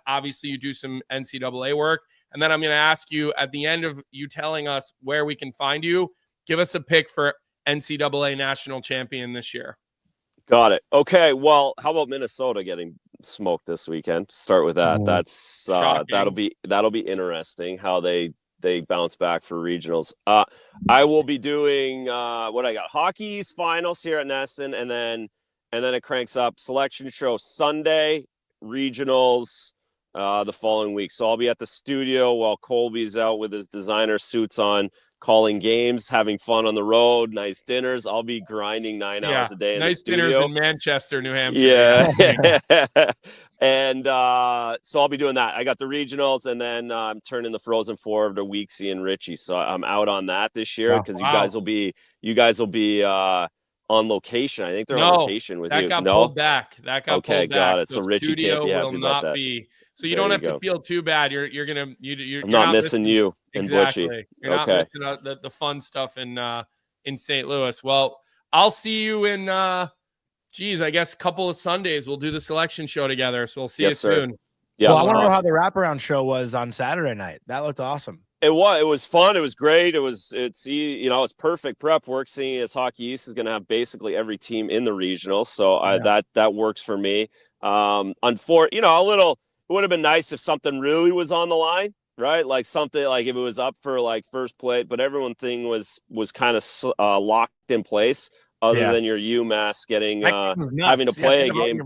Obviously, you do some NCAA work. And then I'm going to ask you, at the end of you telling us where we can find you, give us a pick for NCAA national champion this year. Got it. Okay. Well, how about Minnesota getting smoked this weekend? Start with that. That's that'll be interesting how they bounce back for regionals. I will be doing what I got, Hockey's finals here at Nesson, and then it cranks up selection show Sunday, regionals the following week. So I'll be at the studio while Colby's out with his designer suits on, calling games, having fun on the road, nice dinners. I'll be grinding 9 hours a day in the studio. Nice dinners in Manchester, New Hampshire. Yeah. And so I'll be doing that. I got the regionals, and then I'm turning the Frozen Four over to Weeksy and Richie. So I'm out on that this year because you guys will be on location. I think they're on location with you. That got pulled back. That got okay, pulled back. got it. So Richie can't be happy about that. So you don't have to feel too bad. You're I'm not missing you and exactly. Butchie. You're not missing out the fun stuff in St. Louis. Well, I'll see you in I guess a couple of Sundays. We'll do the selection show together. So we'll see you soon. Yeah. Well, I want to know how the wraparound show was on Saturday night. That looked awesome. It was fun. It was great. It's perfect prep work, seeing as Hockey East is going to have basically every team in the regional. So that works for me. It would have been nice if something really was on the line, right? Like something like if it was up for like first play, but everyone thing was kind of locked in place other than your UMass getting having to play a game.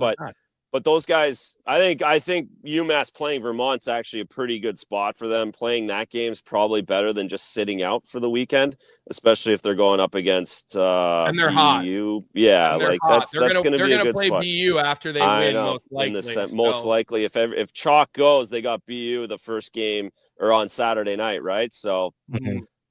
But those guys, I think UMass playing Vermont's actually a pretty good spot for them. Playing that game's probably better than just sitting out for the weekend, especially if they're going up against and they're BU. hot. Yeah, like that's going to be a good spot. They're going to play BU after they win, most likely. If chalk goes, they got BU the first game or on Saturday night, right? So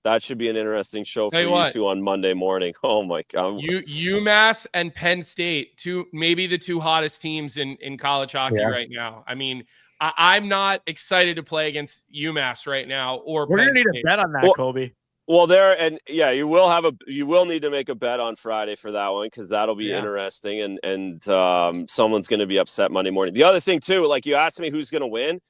that should be an interesting show for you two on Monday morning. Oh my God. UMass and Penn State, maybe the two hottest teams in college hockey right now. I mean, I'm not excited to play against UMass right now. Or we're going to need a bet on that, Colby. Well, you will need to make a bet on Friday for that one because that'll be interesting, and someone's going to be upset Monday morning. The other thing too, like you asked me who's going to win,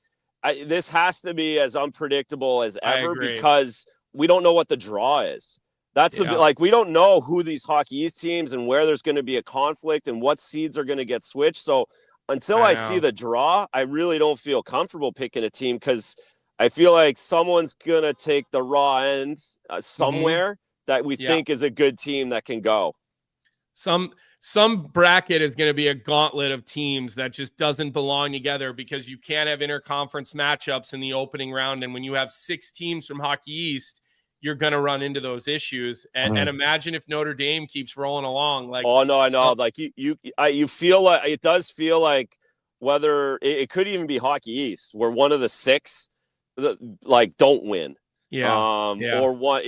this has to be as unpredictable as ever because we don't know what the draw is. That's we don't know who these Hockey East teams and where there's going to be a conflict and what seeds are going to get switched. So until I see the draw, I really don't feel comfortable picking a team because I feel like someone's going to take the raw end somewhere that we think is a good team that can go. Some bracket is going to be a gauntlet of teams that just doesn't belong together because you can't have interconference matchups in the opening round. And when you have 6 teams from Hockey East, you're going to run into those issues. And imagine if Notre Dame keeps rolling along. Like, oh no, I know. Like you feel like it does feel like whether it could even be Hockey East where one of the 6 don't win. Or one,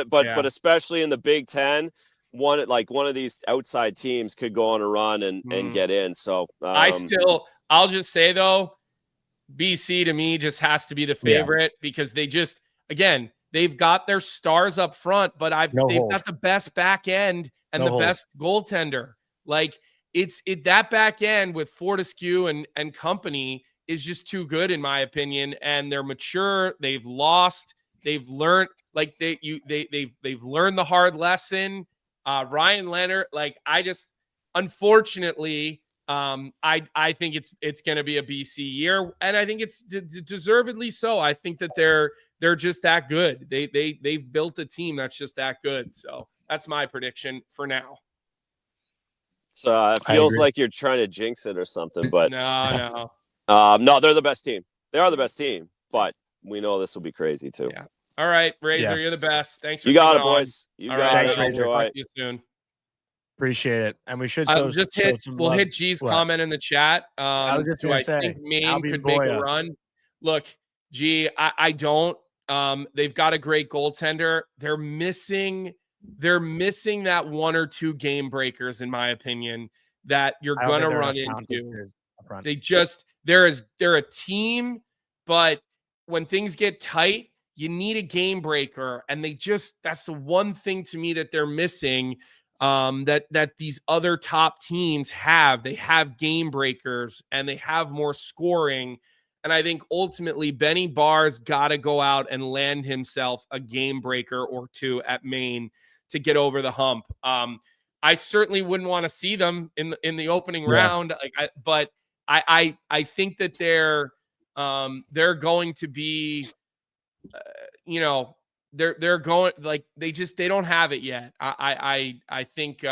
but especially in the Big Ten, one of these outside teams could go on a run and get in. So I'll just say though, BC to me just has to be the favorite because they've got their stars up front, but they've got the best back end and the best goaltender. Like that back end with Fortescue and company is just too good in my opinion. And they're mature. They've lost. They've learned. Like they've learned the hard lesson. Ryan Leonard. Unfortunately, I think it's going to be a BC year, and I think it's deservedly so. I think that they're just that good. They've built a team that's just that good. So that's my prediction for now. So it feels like you're trying to jinx it or something, but no. No, they're the best team. They are the best team, but we know this will be crazy too. Yeah. All right, Razor, you're the best. Thanks for you got it, boys. You All got right, it. Enjoy. Talk to you soon. Appreciate it. And we should we'll hit G's comment in the chat. I was just gonna say, I think Maine could make a run. Look, G, I don't. They've got a great goaltender. They're missing that 1 or 2 game breakers, in my opinion, that you're gonna run into. They're a team, but when things get tight, you need a game breaker, and that's the one thing to me that they're missing. That these other top teams have. They have game breakers and they have more scoring. And I think ultimately Benny Barr's got to go out and land himself a game breaker or 2 at Maine to get over the hump. I certainly wouldn't want to see them in the opening round. But I think that they're going to be, they're going, like, they don't have it yet. I think,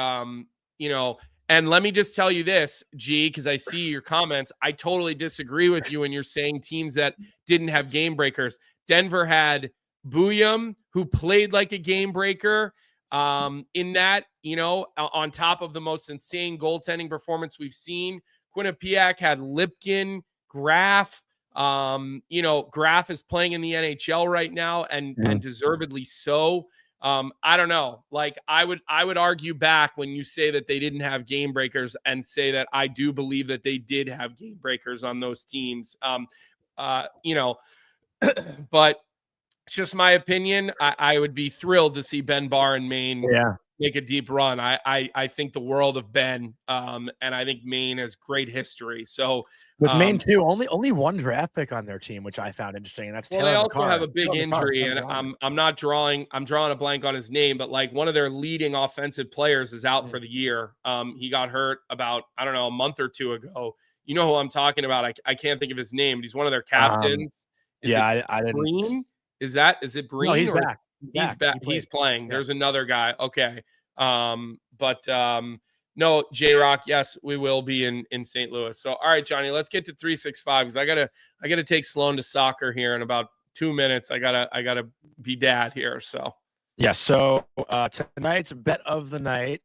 And let me just tell you this, G, because I see your comments. I totally disagree with you when you're saying teams that didn't have game breakers. Denver had Booyam, who played like a game breaker in that, on top of the most insane goaltending performance we've seen. Quinnipiac had Lipkin, Graf. Graf is playing in the NHL right now and deservedly so. I don't know. Like I would argue back when you say that they didn't have game breakers and say that I do believe that they did have game breakers on those teams. But it's just my opinion. I would be thrilled to see Ben Barr and Maine make a deep run. I think the world of Ben, and I think Maine has great history. So with Maine too, only one draft pick on their team, which I found interesting, and that's they also have a big injury, and I'm drawing a blank on his name, but like one of their leading offensive players is out for the year. He got hurt about a month or two ago. You know who I'm talking about? I can't think of his name, but he's one of their captains. I didn't. Breen? Is it Breen? No, he's back. He's back. He's playing. Yeah. There's another guy. Okay. No, J-Rock, yes, we will be in St. Louis. So, all right, Johnny, let's get to 365 because I gotta take Sloan to soccer here in about 2 minutes. I gotta be dad here. So yeah. So tonight's bet of the night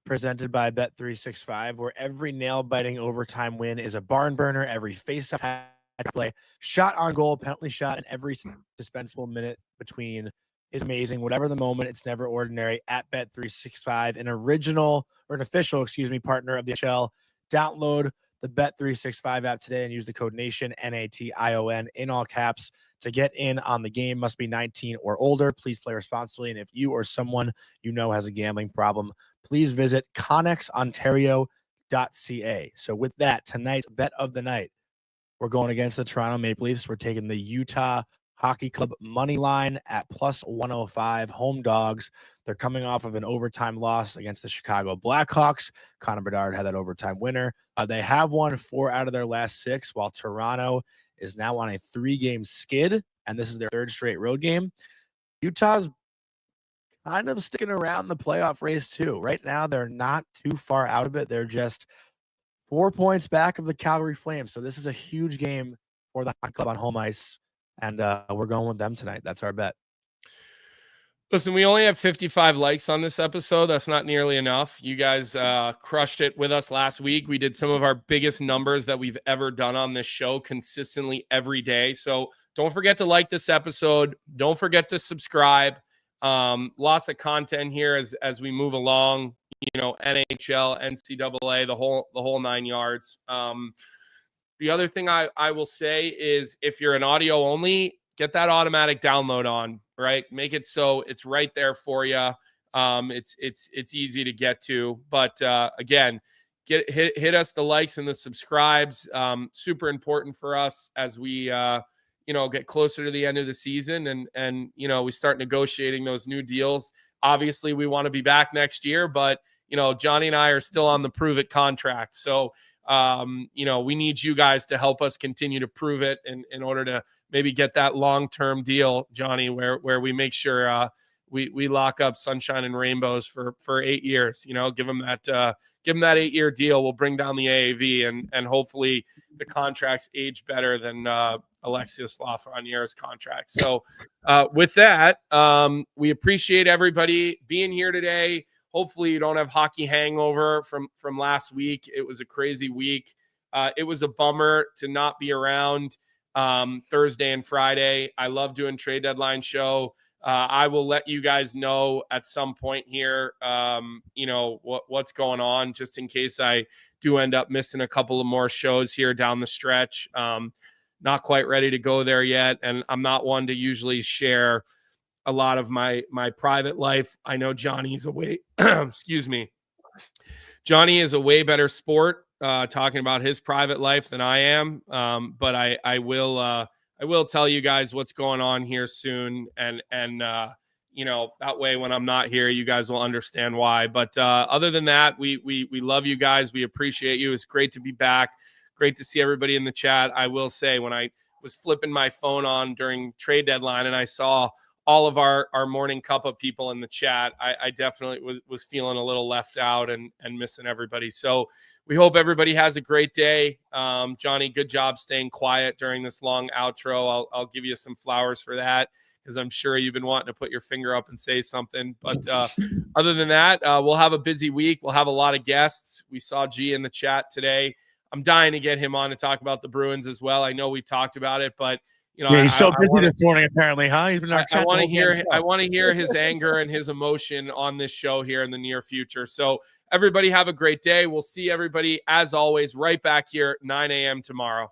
presented by Bet365, where every nail-biting overtime win is a barn burner. Every face-off play, shot on goal, penalty shot, and every dispensable minute between is amazing. Whatever the moment, it's never ordinary. At Bet365, an official partner of the NHL. Download the Bet365 app today and use the code NATION, NATION, in all caps to get in on the game. Must be 19 or older. Please play responsibly. And if you or someone you know has a gambling problem, please visit connexontario.ca. So with that, tonight's bet of the night, we're going against the Toronto Maple Leafs. We're taking the Utah Hockey Club money line at +105, home dogs. They're coming off of an overtime loss against the Chicago Blackhawks. Connor Bedard had that overtime winner. They have won 4 out of their last 6, while Toronto is now on a 3-game skid, and this is their 3rd straight road game. Utah's kind of sticking around the playoff race too. Right now, they're not too far out of it. They're just 4 points back of the Calgary Flames. So this is a huge game for the Hockey Club on home ice. And we're going with them tonight. That's our bet. Listen, we only have 55 likes on this episode. That's not nearly enough. You guys crushed it with us last week. We did some of our biggest numbers that we've ever done on this show consistently every day. So don't forget to like this episode. Don't forget to subscribe. Lots of content here as we move along. NHL, NCAA, the whole 9 yards. The other thing I will say is if you're an audio only, get that automatic download on, right? Make it so it's right there for you. It's easy to get to. But again, hit us the likes and the subscribes. Super important for us as we get closer to the end of the season and we start negotiating those new deals. Obviously, we want to be back next year, but Johnny and I are still on the prove it contract. So we need you guys to help us continue to prove it in order to maybe get that long-term deal, Johnny, where we make sure we lock up sunshine and rainbows for 8 years. Give them that 8-year deal. We'll bring down the AAV and hopefully the contracts age better than Alexis Lafreniere's contract. So with that, we appreciate everybody being here today. Hopefully you don't have hockey hangover from last week. It was a crazy week. It was a bummer to not be around Thursday and Friday. I love doing trade deadline show. I will let you guys know at some point here, what's going on, just in case I do end up missing a couple of more shows here down the stretch. Not quite ready to go there yet. And I'm not one to usually share a lot of my private life. I know Johnny's a way, excuse me. Johnny is a way better sport talking about his private life than I am. But I will tell you guys what's going on here soon. And that way when I'm not here, you guys will understand why. But other than that, we love you guys. We appreciate you. It's great to be back. Great to see everybody in the chat. I will say when I was flipping my phone on during trade deadline and I saw all of our morning Cuppa people in the chat. I definitely was feeling a little left out and missing everybody. So we hope everybody has a great day. Jonny, good job staying quiet during this long outro. I'll give you some flowers for that, because I'm sure you've been wanting to put your finger up and say something. But other than that, we'll have a busy week. We'll have a lot of guests. We saw G in the chat today. I'm dying to get him on to talk about the Bruins as well. I know we talked about it, but he's so busy this morning apparently, huh? He's been I want to hear his anger and his emotion on this show here in the near future. So everybody have a great day. We'll see everybody, as always, right back here 9 a.m. tomorrow.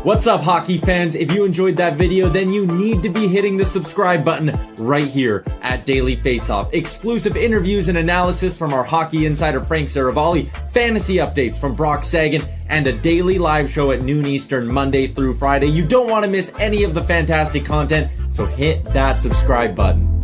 What's up, hockey fans? If you enjoyed that video, then you need to be hitting the subscribe button right here at Daily Faceoff. Exclusive interviews and analysis from our hockey insider Frank Saravalli, fantasy updates from Brock Sagan, and a daily live show at noon Eastern, Monday through Friday. You don't want to miss any of the fantastic content, so hit that subscribe button.